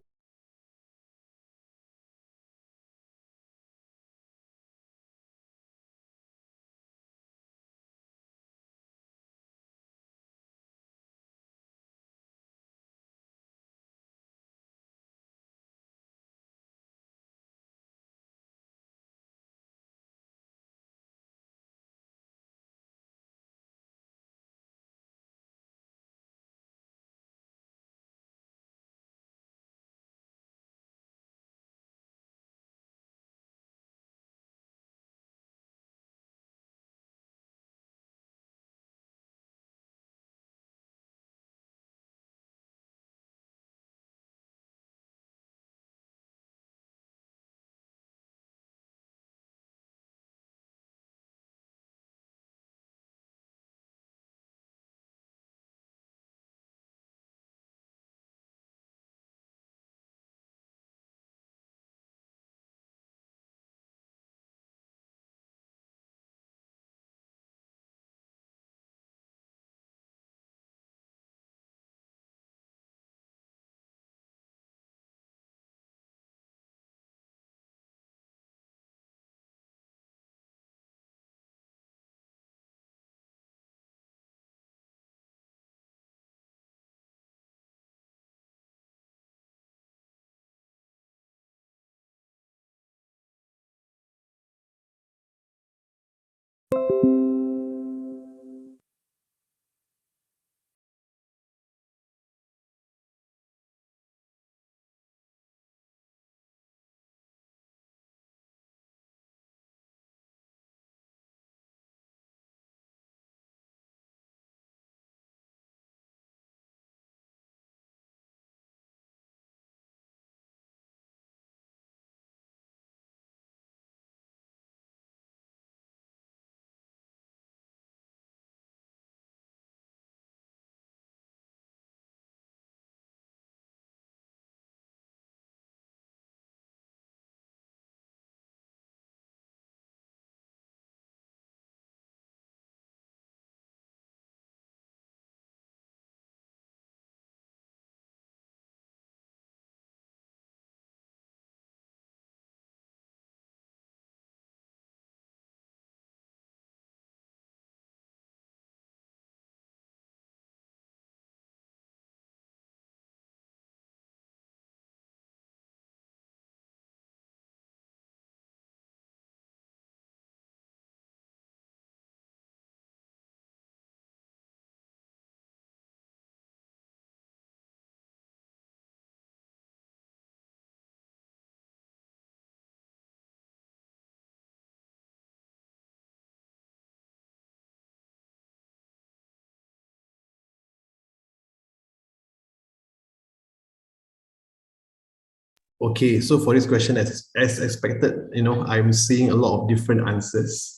Okay, so for this question, as expected, I'm seeing a lot of different answers.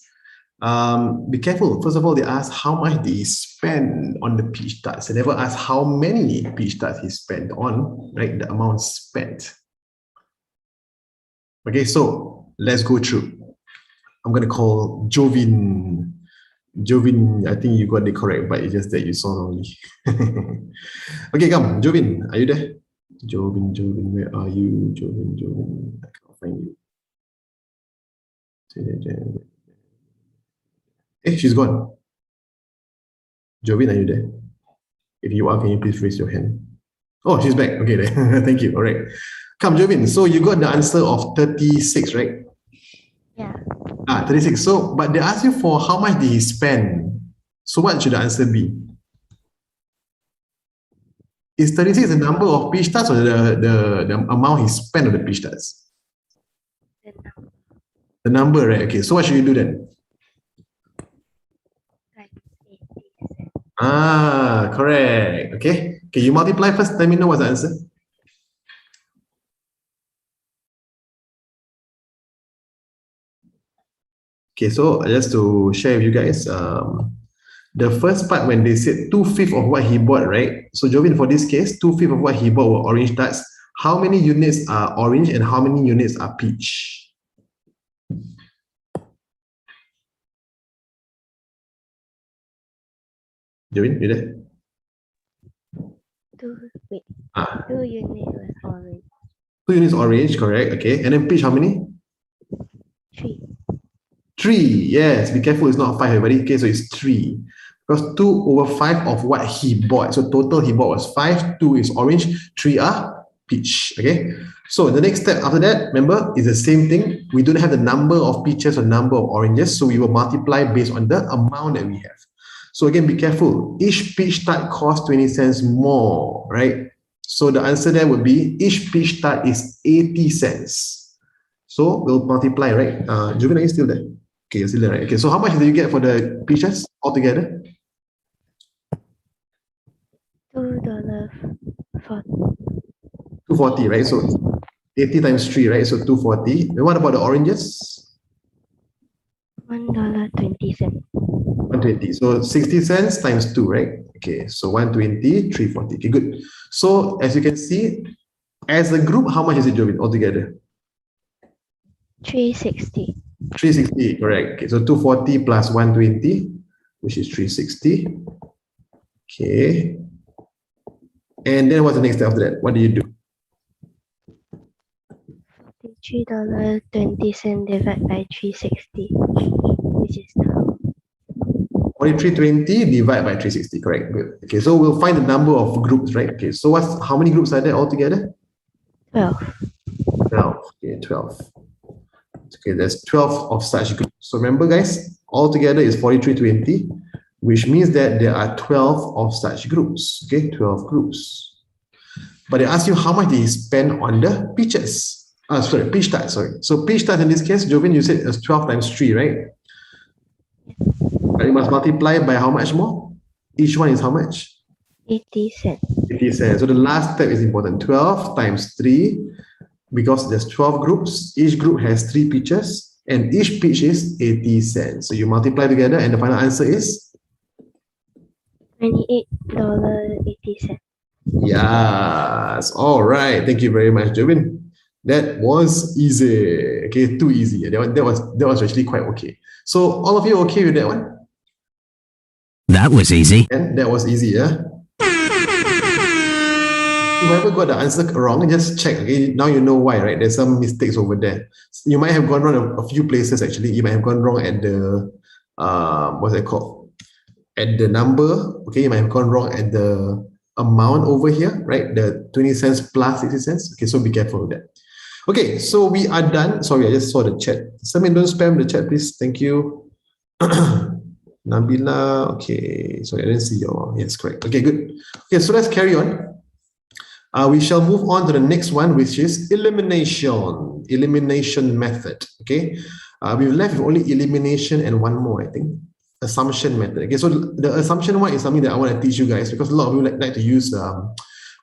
Be careful. First of all, they ask how much did he spend on the peach tarts. They never ask how many peach tarts he spent on, right? The amount spent. Okay, so let's go through. I'm going to call Jovin. Jovin, I think you got it correct, but it's just that you saw wrongly. Okay, come, Jovin, are you there? Jovin, where are you? Jovin, I can't find you. Hey, she's gone. Jovin, are you there? If you are, can you please raise your hand? Oh, she's back. Okay, then. Thank you. All right. Come, Jovin. So you got the answer of 36, right? Yeah. 36. So, but they ask you for how much did he spend? So what should the answer be? Is 36 the number of peach tarts or the amount he spent on the peach tarts? The number, right? Okay, so what should you do then? Correct. Okay. Okay, you multiply first. Let me know what's the answer. Okay, so just to share with you guys, the first part when they said 2/5 of what he bought, right? So Jovin, for this case, 2/5 of what he bought were orange tarts. How many units are orange and how many units are peach? Jovin, you there? Wait, Ah, 2 units was orange. 2 units orange, correct? Okay, and then peach, how many? 3. 3. Yes, be careful, it's not 5, everybody. Okay, so it's 3. Because 2/5 of what he bought. So total he bought was 5. 2 is orange, 3 are peach. Okay. So the next step after that, remember, is the same thing. We don't have the number of peaches or number of oranges, so we will multiply based on the amount that we have. So again, be careful. Each peach tart costs 20 cents more, right? So the answer there would be each peach tart is 80 cents. So we'll multiply, right? Juvin, are you still there? Okay, you're still there, right? Okay, so how much do you get for the peaches altogether? $2.40. 240, right? So 80 times 3, right? So 240. And what about the oranges? $1.20. 120. So 60 cents times 2, right? Okay, so 120, 340. Okay, good. So as you can see, as a group, how much is it, Jovin, altogether? $3.60. 360, correct. Okay, so 240 plus 120, which is 360. Okay. And then what's the next step after that? What do you do? $43.20 divided by 360, which is now 4320 divided by 360, correct. Good. Okay, so we'll find the number of groups, right? Okay, so how many groups are there altogether? 12. 12. Okay, 12. Okay, there's 12 of such groups. So remember, guys, altogether is 4320, which means that there are 12 of such groups. Okay, 12 groups. But they ask you how much they spend on the peaches. Sorry, peach tart, sorry. So peach tart in this case, Jovin, you said it's 12 times 3, right? But you must multiply by how much more? Each one is how much? 80 cents. 80 cents. So the last step is important. 12 times 3, because there's 12 groups. Each group has 3 peaches, and each peach is 80 cents. So you multiply together, and the final answer is? $28.80. Yes. All right. Thank you very much, Jovin. That was easy. Okay, too easy. That was actually quite okay. So all of you okay with that one? That was easy. And that was easy, yeah? Whoever got the answer wrong, just check. Okay, now you know why, right? There's some mistakes over there. You might have gone wrong a few places actually. You might have gone wrong at the what's it called? At the number. Okay, you might have gone wrong at the amount over here, right? The 20 cents plus 60 cents. Okay, so be careful with that. Okay, so we are done. Sorry, I just saw the chat. Someone don't spam the chat, please. Thank you. Nabila, okay. Sorry, I didn't see your, yes, correct. Okay, good. Okay, so let's carry on. We shall move on to the next one, which is elimination method. Okay, we've left with only elimination and one more, I think, assumption method. Okay, so the assumption one is something that I want to teach you guys because a lot of you like to use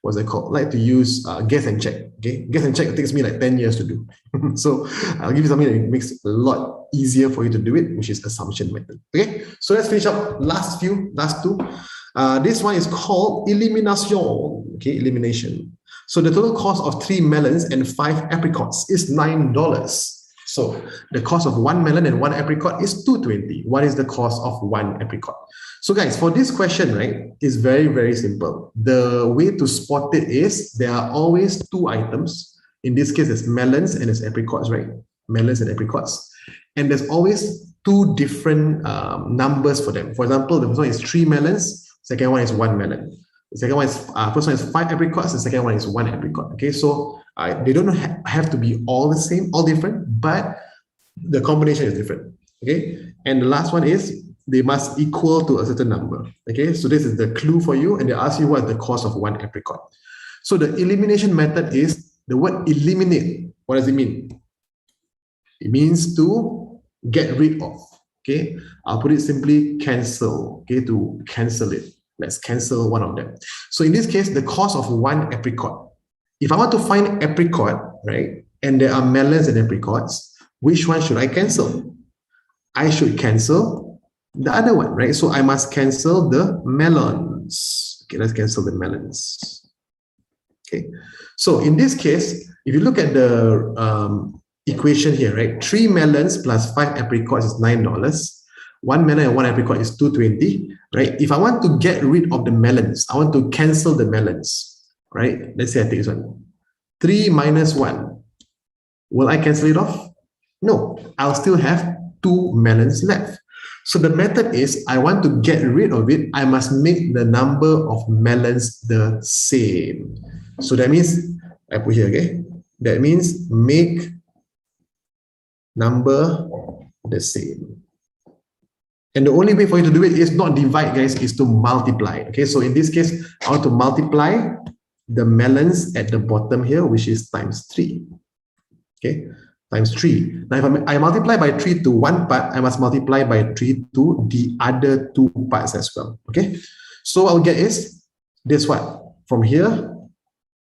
what's it called? Like to use guess and check. Okay, guess and check takes me like 10 years to do. So I'll give you something that makes it a lot easier for you to do it, which is assumption method. Okay, so let's finish up last two. This one is called elimination. Okay, elimination. So the total cost of 3 melons and 5 apricots is $9. So the cost of 1 melon and 1 apricot is $2.20. What is the cost of 1 apricot? So guys, for this question, right, it's very, very simple. The way to spot it is there are always 2 items. In this case, it's melons and it's apricots, right? Melons and apricots. And there's always 2 different numbers for them. For example, the first one is 3 melons. Second one is 1 melon. The second one is, first one is 5 apricots. The second one is 1 apricot. Okay, so they don't have to be all the same, all different, but the combination is different. Okay, and the last one is they must equal to a certain number. Okay, so this is the clue for you, and they ask you what is the cost of 1 apricot. So the elimination method is the word eliminate. What does it mean? It means to get rid of. Okay, I'll put it simply cancel. Okay, to cancel it. Let's cancel one of them. So in this case, the cost of 1 apricot. If I want to find apricot, right, and there are melons and apricots, which one should I cancel? I should cancel the other one, right? So I must cancel the melons. Okay, let's cancel the melons. Okay, so in this case, if you look at the equation here, right? 3 melons plus 5 apricots is $9. 1 melon and 1 apricot is $2.20, right? If I want to get rid of the melons, I want to cancel the melons, right? Let's say I take this one. 3 minus 1. Will I cancel it off? No, I'll still have 2 melons left. So the method is, I want to get rid of it, I must make the number of melons the same. So that means, I put here, okay? That means make number the same. And the only way for you to do it is not divide, guys, is to multiply. Okay, so in this case, I want to multiply the melons at the bottom here, which is times 3. Okay, times 3. Now, if I multiply by 3 to one part, I must multiply by 3 to the other 2 parts as well. Okay, so what I'll get is this one. From here,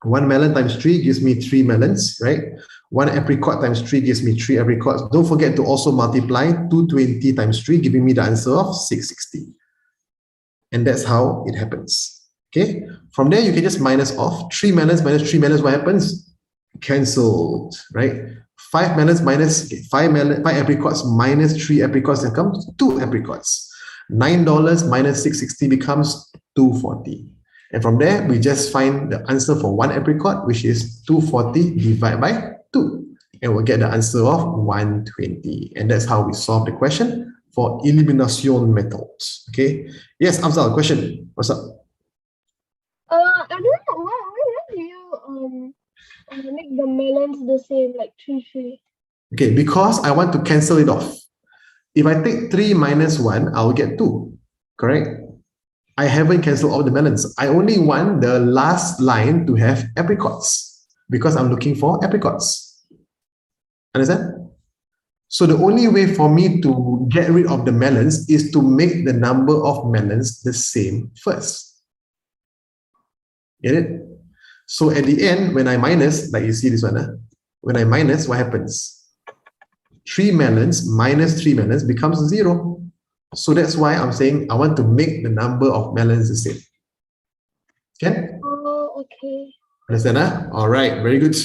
1 melon times 3 gives me 3 melons, right? 1 apricot times 3 gives me 3 apricots. Don't forget to also multiply 220 times 3, giving me the answer of 660. And that's how it happens. Okay, from there you can just minus off 3 melons minus 3 melons. What happens? Cancelled, right? 5 melons minus 5 apricots minus 3 apricots, that comes 2 apricots. $9 minus 660 becomes 240. And from there, we just find the answer for 1 apricot, which is 240 divided by 2. And we'll get the answer of 120. And that's how we solve the question for elimination methods. Okay. Yes, Afzal, question. What's up? I don't know why do you make the melons the same, like 3. Okay, because I want to cancel it off. If I take 3 minus 1, I'll get 2. Correct? I haven't canceled all the melons. I only want the last line to have apricots because I'm looking for apricots. Understand? So the only way for me to get rid of the melons is to make the number of melons the same first. Get it? So at the end, when I minus, like you see this one, when I minus, what happens? 3 melons minus 3 melons becomes 0. So that's why I'm saying I want to make the number of melons the same. Okay? Oh, okay. Understand? All right, very good.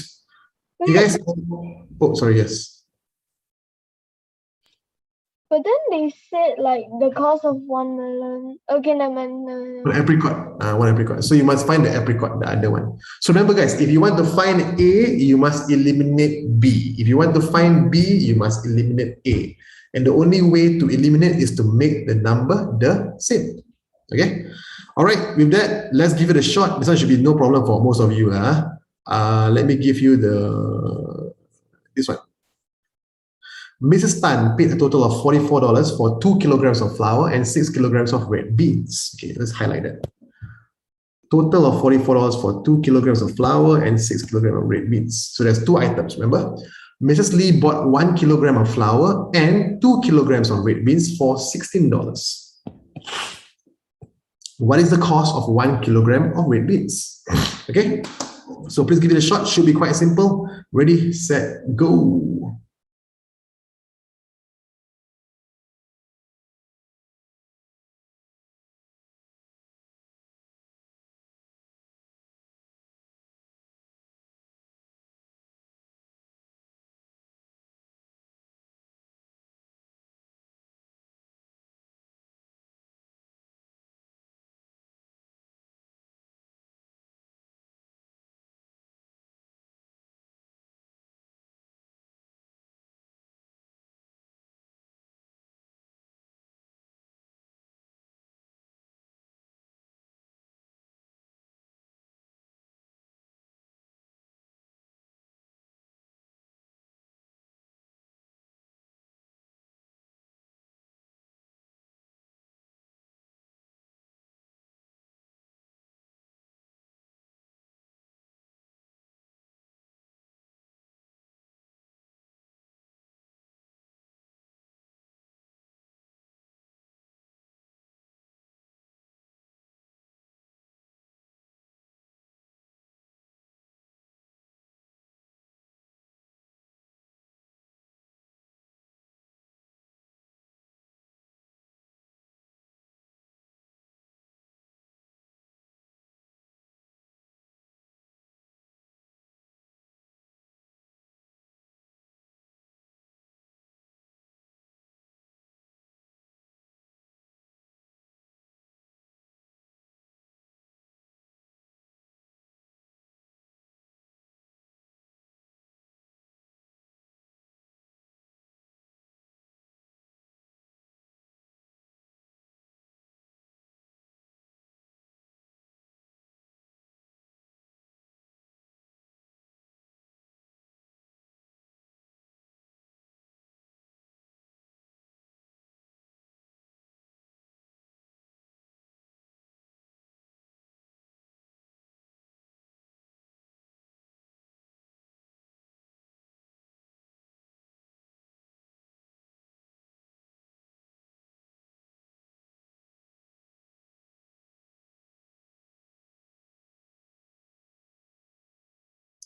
You guys, oh, sorry, yes. But then they said like the cost of 1 melon. Okay, never mind. One apricot, 1 apricot. So you must find the apricot, the other one. So remember, guys, if you want to find A, you must eliminate B. If you want to find B, you must eliminate A. And the only way to eliminate is to make the number the same. Okay? All right, with that, let's give it a shot. This one should be no problem for most of you. Let me give you this one. Mrs. Tan paid a total of $44 for 2 kilograms of flour and 6 kilograms of red beans. Okay, let's highlight that. Total of $44 for 2 kilograms of flour and 6 kilograms of red beans. So there's 2 items, remember? Mrs. Lee bought 1 kilogram of flour and 2 kilograms of red beans for $16. What is the cost of 1 kilogram of red beans? Okay, so please give it a shot. Should be quite simple. Ready, set, go.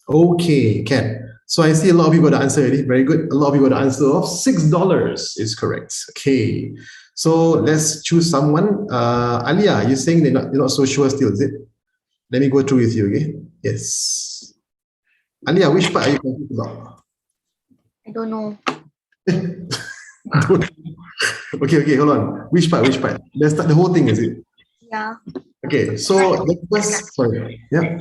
Okay, can. So I see a lot of you got the answer already. Very good. A lot of you got the answer of $6 is correct. Okay. So let's choose someone. Alia, you're saying you're not so sure still, is it? Let me go through with you, okay? Yes. Alia, which part are you confused about? I don't know. Okay, hold on. Which part? Let's start the whole thing, is it? Yeah. Okay, so the first, sorry. Yeah.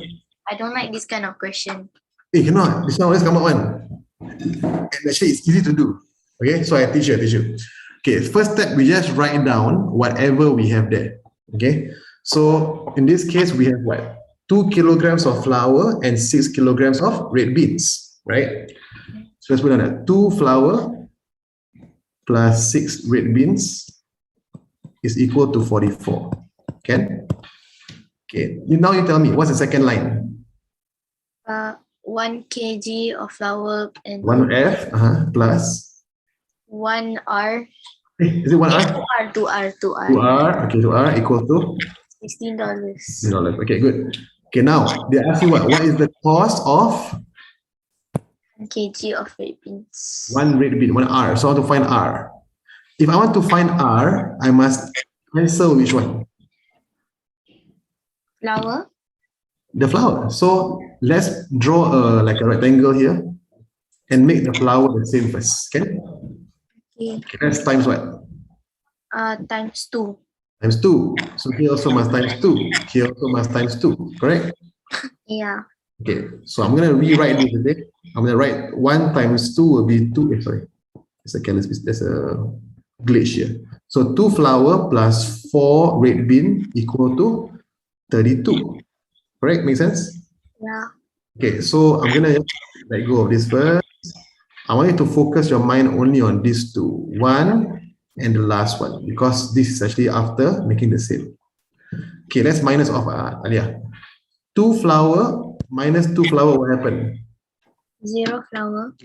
I don't like this kind of question. Hey, cannot. This one always come out one. And actually, it's easy to do. Okay, so I teach you. Okay, first step, we just write down whatever we have there. Okay, so in this case, we have what? 2 kilograms of flour and 6 kilograms of red beans, right? So let's put on that. 2 flour plus 6 red beans is equal to 44. Okay? Okay, now you tell me, what's the second line? 1 kg of flour and 1F plus. 1 R. Is it 1R? 2 R. 2R, okay, 2R equal to $16. $16. Okay, good. Okay, now they ask you what is the cost of 1 kg of red beans. one red bean, 1R. So I want to find R. If I want to find R, I must cancel which one? Flour. The flour. So let's draw like a rectangle here and make the flour the same first. Okay? Okay. Okay, that's times what? Times 2. Times 2. So here also must times 2. Here also must times 2. Correct? Yeah. Okay. So I'm going to rewrite this today. I'm going to write 1 times 2 will be 2. Sorry. There's a glitch here. So 2 flour plus 4 red bean equal to 32. Correct? Make sense? Yeah. Okay, so I'm gonna let go of this first. I want you to focus your mind only on these two, one and the last one, because this is actually after making the same. Okay, let's minus off, Alia. 2 flour minus 2 flour, what happened? 0 flour.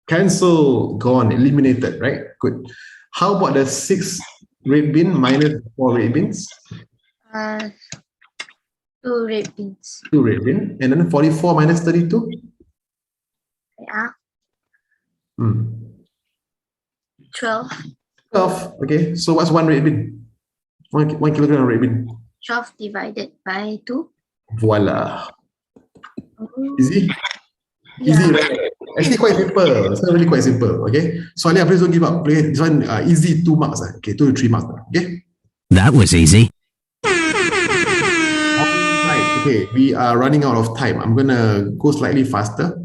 Cancel, gone, eliminated, right? Good. How about the 6 red bean minus 4 red beans? 2 red beans. 2 red bean, and then 44 minus 32? Yeah. 12. 12. Okay, so what's 1 red bean? 1 kilogram of red bean. 12 divided by 2. Voila. Oh, Easy? yeah. Easy, right? Actually, quite simple. It's not really quite simple. Okay. So, Alia, please don't give up. Play this one easy, 2 marks. Okay, 2 to 3 marks. Okay. That was easy. All right. Okay, we are running out of time. I'm gonna go slightly faster.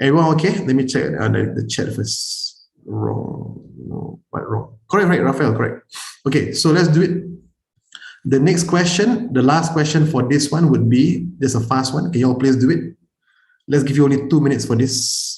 Everyone okay? Let me check the chat first. Wrong. No, what wrong? Correct, right, Raphael, correct. Okay, so let's do it. The next question, the last question for this one would be, there's a fast one. Can you all please do it? Let's give you only 2 minutes for this.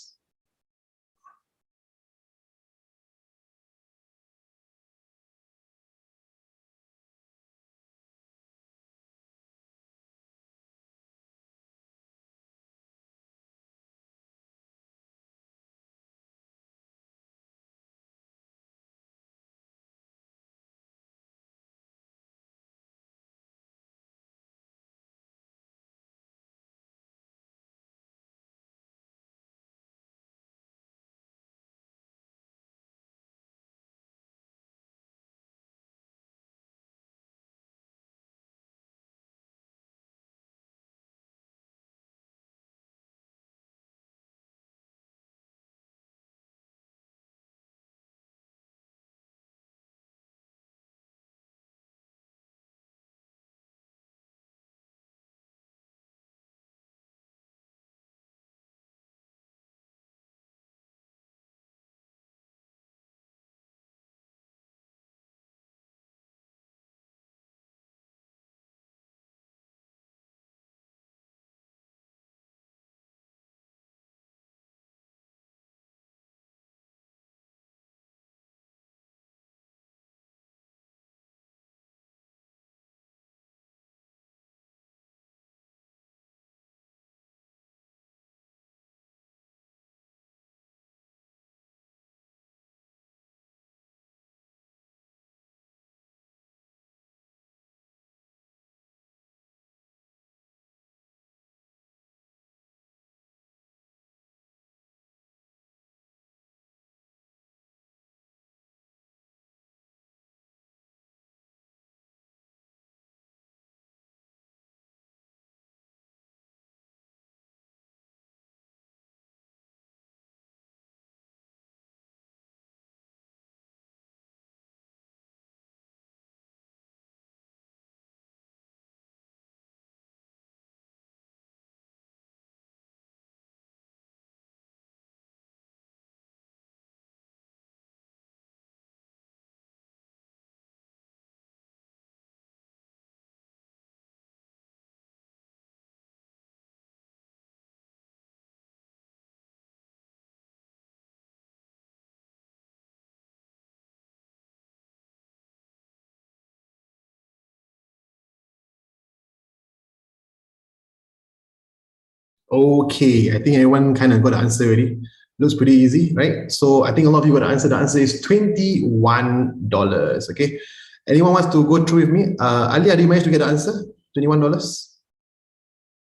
Okay, I think everyone kind of got the answer already. Looks pretty easy, right? So I think a lot of you got the answer. The answer is $21. Okay. Anyone wants to go through with me? Alia, did you manage to get the answer? $21?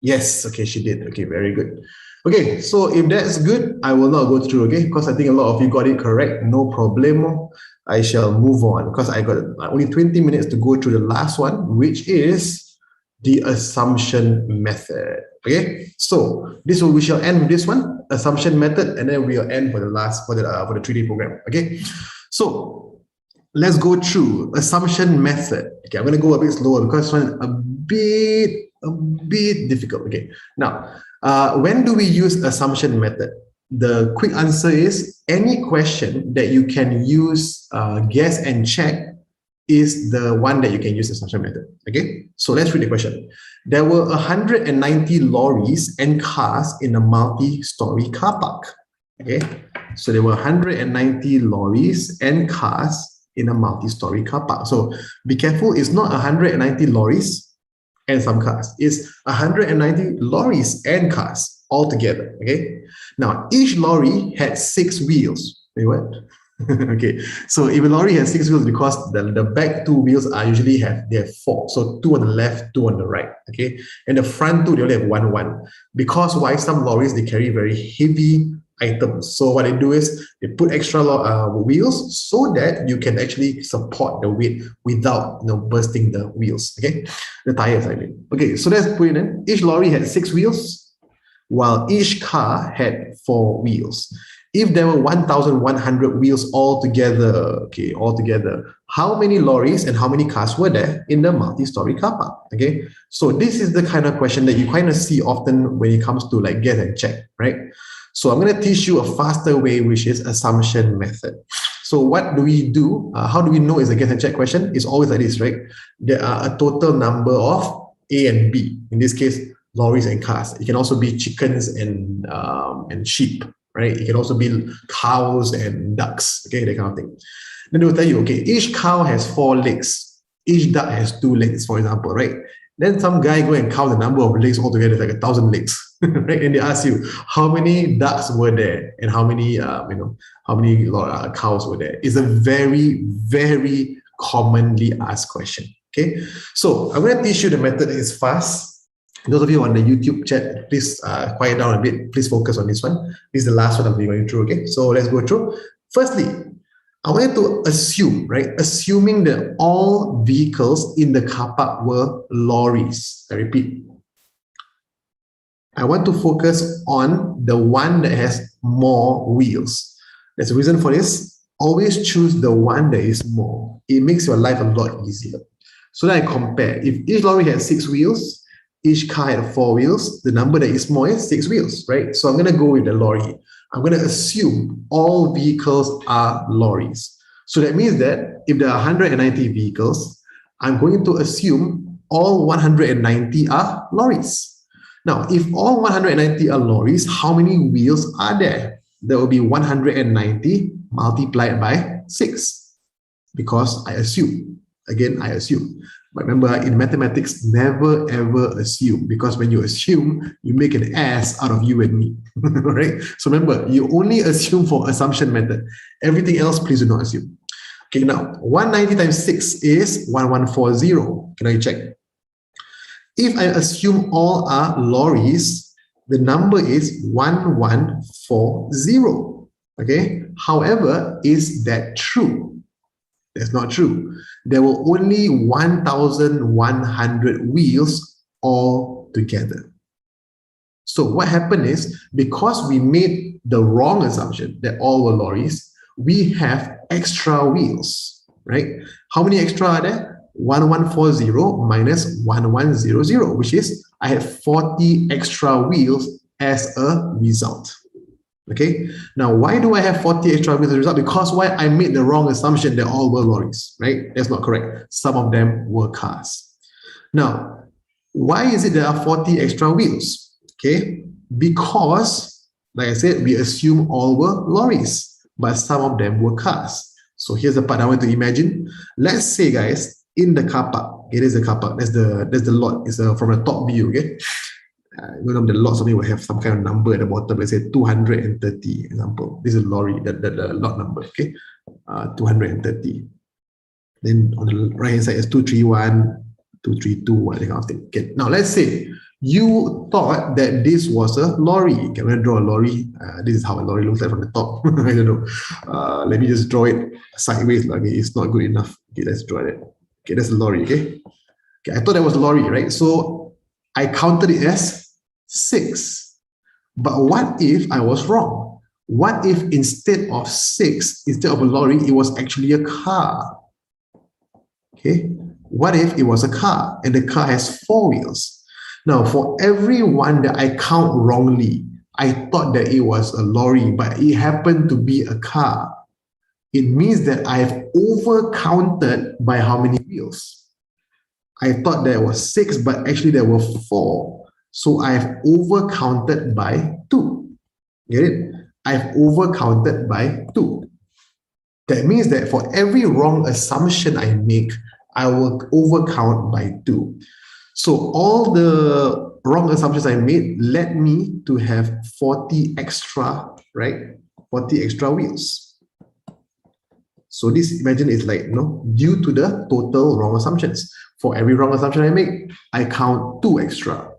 Yes, okay, she did. Okay, very good. Okay, so if that's good, I will not go through, okay? Because I think a lot of you got it correct. No problemo. I shall move on because I got only 20 minutes to go through the last one, which is the assumption method. Okay, so we shall end with this one, assumption method, and then we'll end for the 3-day program. Okay, so let's go through assumption method. Okay, I'm going to go a bit slower because it's a bit difficult. Okay, now when do we use assumption method? The quick answer is any question that you can use guess and check is the one that you can use assumption method. Okay, so let's read the question. There were 190 lorries and cars in a multi-story car park. Okay, so there were 190 lorries and cars in a multi-story car park. So be careful, it's not 190 lorries and some cars. It's 190 lorries and cars all together. Okay, now each lorry had 6 wheels. Wait, what? Okay, so if a lorry has 6 wheels, because the back 2 wheels are usually have 4, so 2 on the left, 2 on the right. Okay, and the front 2 they only have 1. Because why? Some lorries they carry very heavy items, so what they do is they put extra wheels so that you can actually support the weight without bursting the wheels. Okay, the tires I mean. Okay, so let's put it in. Each lorry had 6 wheels, while each car had 4 wheels. If there were 1,100 wheels altogether, how many lorries and how many cars were there in the multi-story car park? Okay, so this is the kind of question that you kind of see often when it comes to like guess and check, right? So I'm going to teach you a faster way, which is assumption method. So what do we do? How do we know it's a guess and check question? It's always like this, right? There are a total number of A and B. In this case, lorries and cars. It can also be chickens and sheep. Right? It can also be cows and ducks, okay, that kind of thing. Then they will tell you, okay, each cow has 4 legs, each duck has 2 legs, for example, right? Then some guy go and count the number of legs altogether, like 1,000 legs, right? And they ask you, how many ducks were there and how many, how many cows were there? It's a very, very commonly asked question, okay? So I'm going to teach you the method. It's fast. Those of you on the YouTube chat, please quiet down a bit. Please focus on this one. This is the last one I'm going through, okay? So let's go through. Firstly, I want you to assume, right? Assuming that all vehicles in the car park were lorries. I repeat. I want to focus on the one that has more wheels. There's a reason for this. Always choose the one that is more. It makes your life a lot easier. So then I compare. If each lorry has 6 wheels, each car had 4 wheels, the number that is more is 6 wheels, right? So I'm going to go with the lorry. I'm going to assume all vehicles are lorries. So that means that if there are 190 vehicles, I'm going to assume all 190 are lorries. Now, if all 190 are lorries, how many wheels are there? There will be 190 multiplied by 6, because I assume. Again, I assume. But remember, in mathematics, never ever assume, because when you assume, you make an ass out of you and me, right? So remember, you only assume for assumption method. Everything else, please do not assume. Okay, now 190 times 6 is 1140. Can I check? If I assume all are lorries, the number is 1140. Okay, however, is that true? That's not true. There were only 1,100 wheels all together. So what happened is, because we made the wrong assumption that all were lorries, we have extra wheels, right? How many extra are there? 1140 minus 1100, which is I have 40 extra wheels as a result. Okay, now why do I have 40 extra wheels as a result? Because why? I made the wrong assumption that all were lorries, right? That's not correct. Some of them were cars. Now, why is it there are 40 extra wheels? Okay, because, like I said, we assume all were lorries, but some of them were cars. So here's the part I want to imagine. Let's say, guys, in the car park, it is the car park. That's the lot. It's from the top view. Okay, one of the lots of it will have some kind of number at the bottom. Let's say 230, example. This is lorry, the lot number, okay? 230. Then on the right hand side is 231, 232, that kind of thing. Okay, now let's say you thought that this was a lorry. Okay, I'm going to draw a lorry. This is how a lorry looks like from the top. I don't know. Let me just draw it sideways. Okay, it's not good enough. Okay, let's draw it. Okay, that's a lorry, okay? Okay, I thought that was a lorry, right? So I counted it as 6. But what if I was wrong? What if instead of 6, instead of a lorry, it was actually a car? Okay, what if it was a car and the car has 4 wheels? Now, for every one that I count wrongly, I thought that it was a lorry, but it happened to be a car. It means that I've overcounted by how many wheels? I thought there was 6, but actually there were 4. So I've overcounted by 2. Get it? I've overcounted by 2. That means that for every wrong assumption I make, I will overcount by 2. So all the wrong assumptions I made led me to have 40 extra, right? 40 extra wheels. So this, imagine, is like, due to the total wrong assumptions. For every wrong assumption I make, I count 2 extra.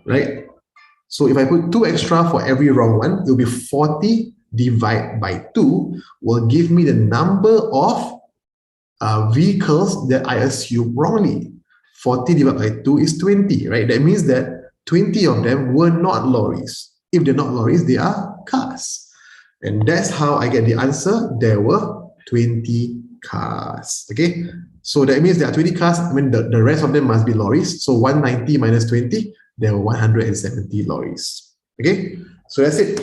Right? So if I put 2 extra for every wrong one, it will be 40 divided by 2 will give me the number of vehicles that I assume wrongly. 40 divided by 2 is 20, right? That means that 20 of them were not lorries. If they're not lorries, they are cars. And that's how I get the answer. There were 20 cars. Okay, so that means there are 20 cars. I mean, the rest of them must be lorries. So 190 minus 20, there were 170 lorries. Okay, so that's it.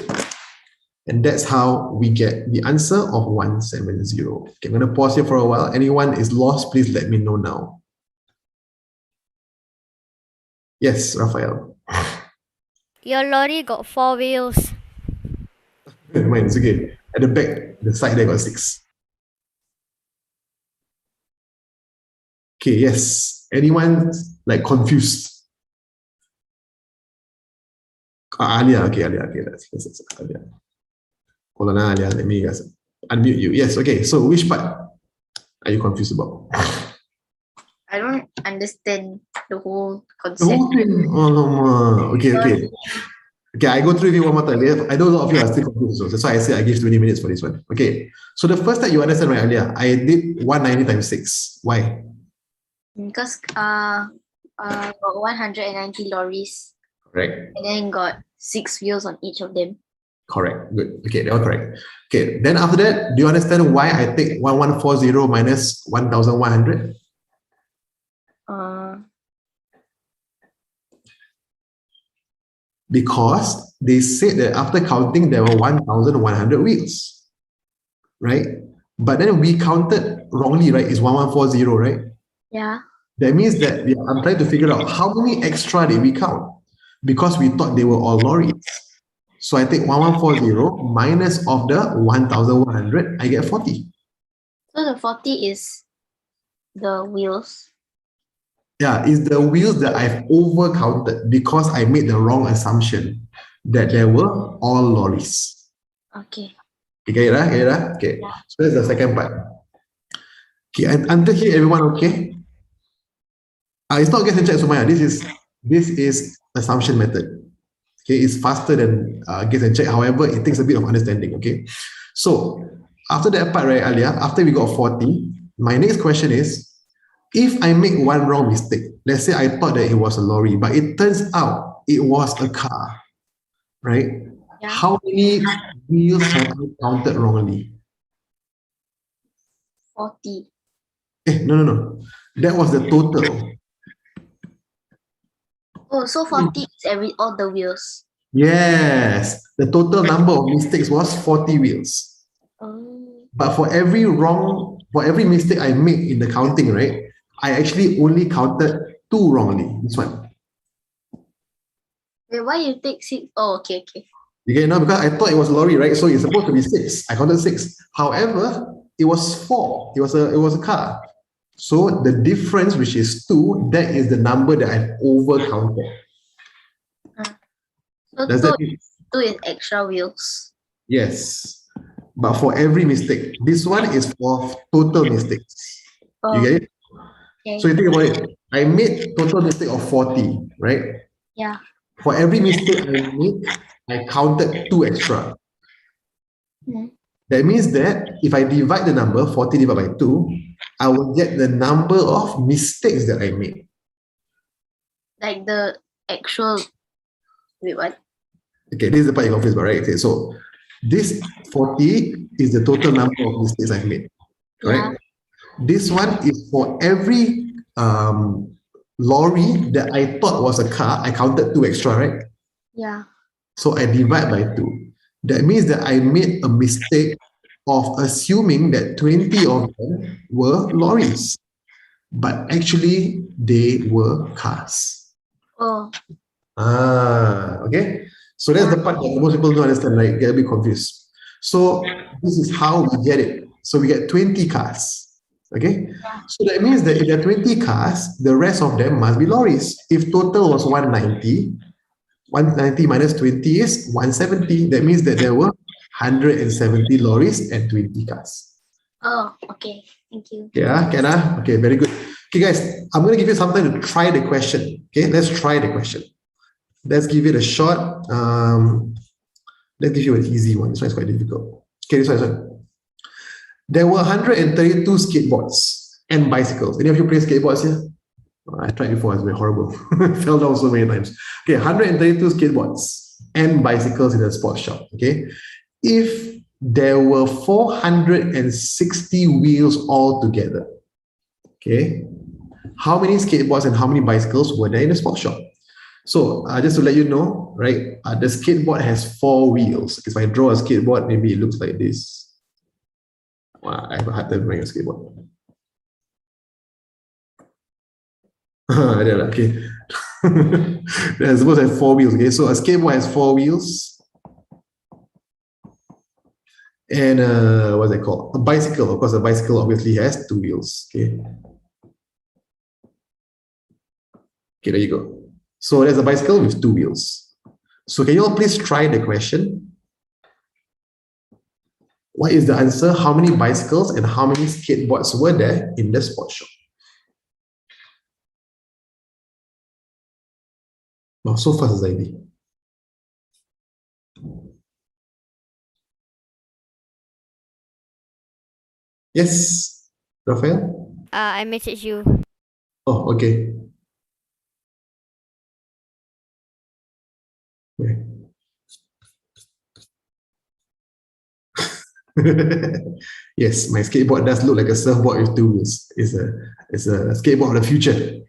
And that's how we get the answer of 170. Okay, I'm going to pause here for a while. Anyone is lost, please let me know now. Yes, Raphael. Your lorry got 4 wheels. Mine, it's okay. At the back, the side there got 6. Okay, yes. Anyone like confused? Alia, okay, Alia, okay, that's Alia. Hold on, Alia, let me guys unmute you. Yes, okay. So which part are you confused about? I don't understand the whole The concept. whole thing. Oh, okay. Okay, I go through with you one more time. I know a lot of you are still confused, so that's why I say I give 20 minutes for this one. Okay, so the first time you understand right earlier, I did 190 times 6. Why? Because got 190 lorries Correct. and then got 6 wheels on each of them. Correct. Good. Okay, they are correct. Okay, then after that, do you understand why I take 1140 minus 1100? Because they said that after counting, there were 1,100 wheels, right? But then we counted wrongly, right? It's 1140, right? Yeah. That means that I'm trying to figure out how many extra did we count? Because we thought they were all lorries. So I take 1140 minus of the 1,100, I get 40. So the 40 is the wheels. Yeah, it's the wheels that I've overcounted because I made the wrong assumption that there were all lorries. Okay. Okay, get it? Okay, so that's the second part. Okay, until here, everyone okay? It's not guess and check, Sumaya. This is assumption method. Okay, it's faster than guess and check. However, it takes a bit of understanding. Okay, so after that part, right, Alia, after we got 40, my next question is, if I make one wrong mistake, let's say I thought that it was a lorry, but it turns out it was a car, right? Yeah. How many wheels have I counted wrongly? 40. No. That was the total. Oh, so 40 is all the wheels. Yes, the total number of mistakes was 40 wheels. Oh. But for every mistake I made in the counting, right, I actually only counted 2 wrongly. This one. Wait, why you take 6? Oh, okay. You get it now? Because I thought it was a lorry, right? So it's supposed to be 6. I counted 6. However, it was 4. It was a car. So the difference, which is 2, that is the number that I've over-counted. So Does that mean? two is extra wheels. Yes. But for every mistake, this one is for total mistakes. You get it? Okay. So you think about it. I made total mistake of 40, right? Yeah. For every mistake I make, I counted 2 extra. Mhm. That means that if I divide the number, 40 divided by 2, I will get the number of mistakes that I made. Like the actual. Wait, what? Okay, this is the part you're confused about, right? Okay, so this 40 is the total number of mistakes I've made, correct? This one is for every lorry that I thought was a car, I counted 2 extra, right? Yeah. So I divide by 2. That means that I made a mistake of assuming that 20 of them were lorries, but actually they were cars. Oh. Okay. So that's the part that most people don't understand, like get a bit confused. So this is how we get it. So we get 20 cars. Okay. So that means that if there are 20 cars, the rest of them must be lorries. If total was 190, 190 minus 20 is 170. That means that there were 170 lorries and 20 cars. Oh, okay. Thank you. Yeah, can I? Okay, very good. Okay, guys, I'm going to give you something to try the question. Okay, let's try the question. Let's give it a shot. Let's give you an easy one. This one is quite difficult. Okay, this one. There were 132 skateboards and bicycles. Any of you play skateboards here? I tried before, it's very horrible. Fell down so many times. Okay, 132 skateboards and bicycles in a sports shop. Okay, if there were 460 wheels altogether, okay, how many skateboards and how many bicycles were there in the sports shop? So just to let you know, right, the skateboard has 4 wheels. If I draw a skateboard, maybe it looks like this. Wow, I have a hard time drawing a skateboard. Okay. They're supposed to have 4 wheels. Okay, so a skateboard has 4 wheels. And what's it called? A bicycle. Of course, a bicycle obviously has 2 wheels. Okay. Okay, there you go. So there's a bicycle with 2 wheels. So can you all please try the question? What is the answer? How many bicycles and how many skateboards were there in the sports shop? Wow, so fast, Zaidi. Yes, Raphael? I message you. Oh, okay. Okay. Yes, my skateboard does look like a surfboard with 2 wheels. It's a skateboard of the future.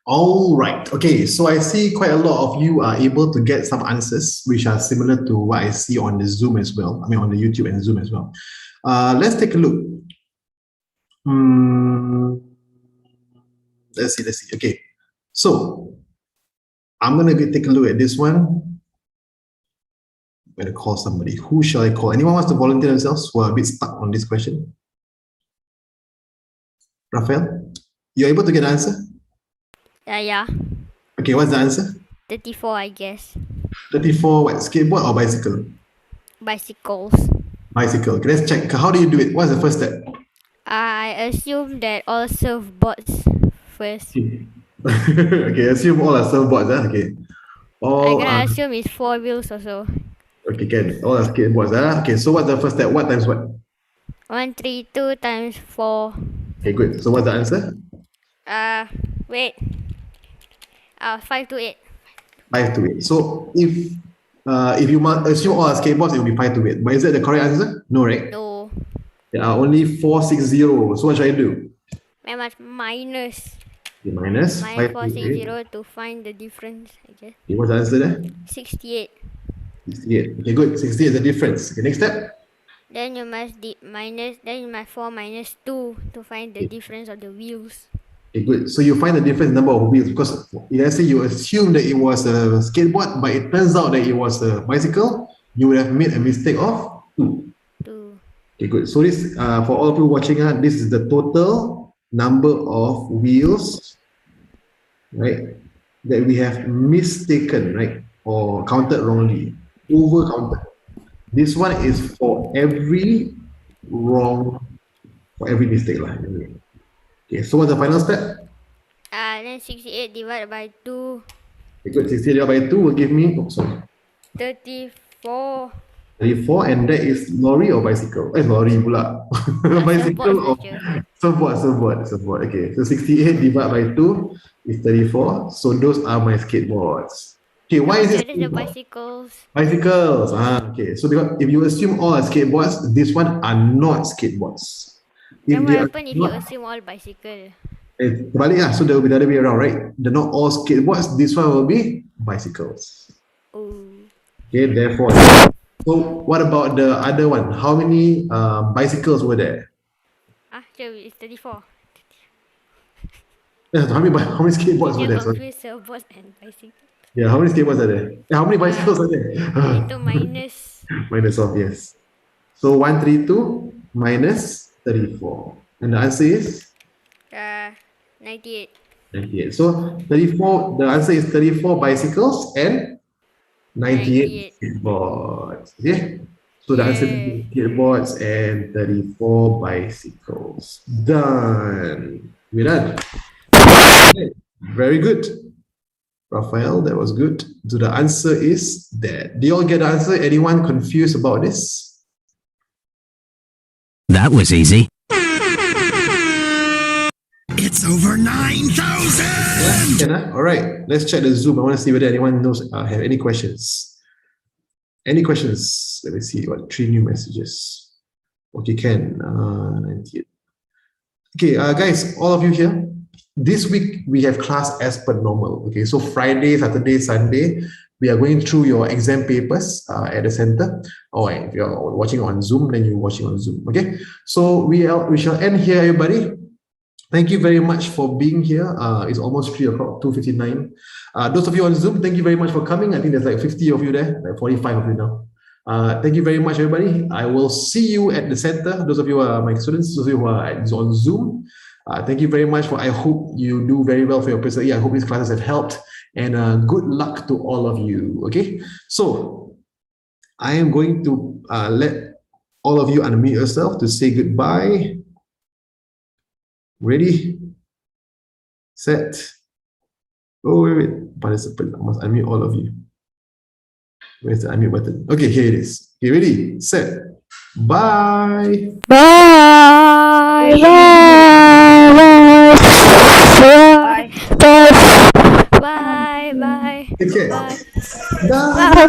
All right. Okay. So I see quite a lot of you are able to get some answers which are similar to what I see on the Zoom as well. I mean, on the YouTube and Zoom as well. Let's take a look. Let's see. Okay. So I'm going to take a look at this one. I'm going to call somebody. Who shall I call? Anyone wants to volunteer themselves who are a bit stuck on this question? Raphael, you're able to get the answer? Yeah. Okay, what's the answer? 34, I guess. 34, what, skateboard or bicycle? Bicycles. Bicycle. Okay, let's check. How do you do it? What's the first step? I assume that all surfboards first. Okay, assume all are surfboards. Okay. All I'm are, gonna assume it's 4 wheels also. okay, can. All are skateboards. Okay, so what's the first step? What times what? 132 times 4. Okay, good. So what's the answer? Wait. 528. 5 to 8. So if you assume all are skateboards, it will be 5 to 8. But is that the correct answer? No, right? No. There are only 460. So what should I do? I must minus. Okay, minus 5 to 8. 460 to find the difference, I guess. Okay, what's the answer there? 68. 68. Okay, good. 68 is the difference. Okay, next step. Then you must then you must 4 minus 2 to find the difference of the wheels. Okay, good. So you find the difference number of wheels because let's say you assume that it was a skateboard, but it turns out that it was a bicycle, you would have made a mistake of 2. 2. Okay, good. So this, for all of you watching, this is the total number of wheels, right, that we have mistaken, right, or counted wrongly, over counted. This one is for every mistake. Okay, so what's the final step? Then 68 divided by 2. Okay, good. 68 divided by 2 will give me, 34. 34, and that is lorry or bicycle? Lorry pula. Bicycle or surfboard. Okay, so 68 divided by 2 is 34. So those are my skateboards. Okay, why is it The bicycles. bicycles? Okay. So because if you assume all are skateboards, this one are not skateboards. Then they what are happen if you not- assume all bicycle? Terbalik lah. So there will be the other way around, right? They're not all skateboards. This one will be bicycles. Oh. Okay, therefore. So what about the other one? How many bicycles were there? It's 34. How many skateboards were You there? Sorry. confuse surfboards and bicycle. Yeah, how many skateboards are there? How many bicycles are there? Need to minus. Minus of, yes. So 132 minus 34. And the answer is 98. 98. So 34, the answer is 34 bicycles and 98 skateboards. Okay? So the answer is skateboards and 34 bicycles. Done. We're done. Okay. Very good. Raphael, that was good. So the answer is that. Do you all get the answer? Anyone confused about this? That was easy. It's over 9,000! All right, let's check the Zoom. I want to see whether anyone knows, have any questions. Any questions? Let me see. What 3 new messages? Okay, Ken, 98. Okay, guys, all of you here. This week we have class as per normal. Okay, so Friday, Saturday, Sunday, we are going through your exam papers at the center. Or if you're watching on Zoom, then you're watching on Zoom. Okay, so we shall end here, everybody. Thank you very much for being here. It's almost 3 o'clock, 2:59. Those of you on Zoom, thank you very much for coming. I think there's like 50 of you there, like 45 of you now. Thank you very much, everybody. I will see you at the center. Those of you who are my students, those of you who are on Zoom, thank you very much. I hope you do very well for your PSLE. I hope these classes have helped, and good luck to all of you. Okay, so I am going to let all of you unmute yourself to say goodbye. Ready, set. Oh, wait. Participant. I must unmute all of you. Where's the unmute button? Okay, here it is. Okay, ready, set. Bye. Bye. Bye. Bye. Bye. Take care. Bye. Bye.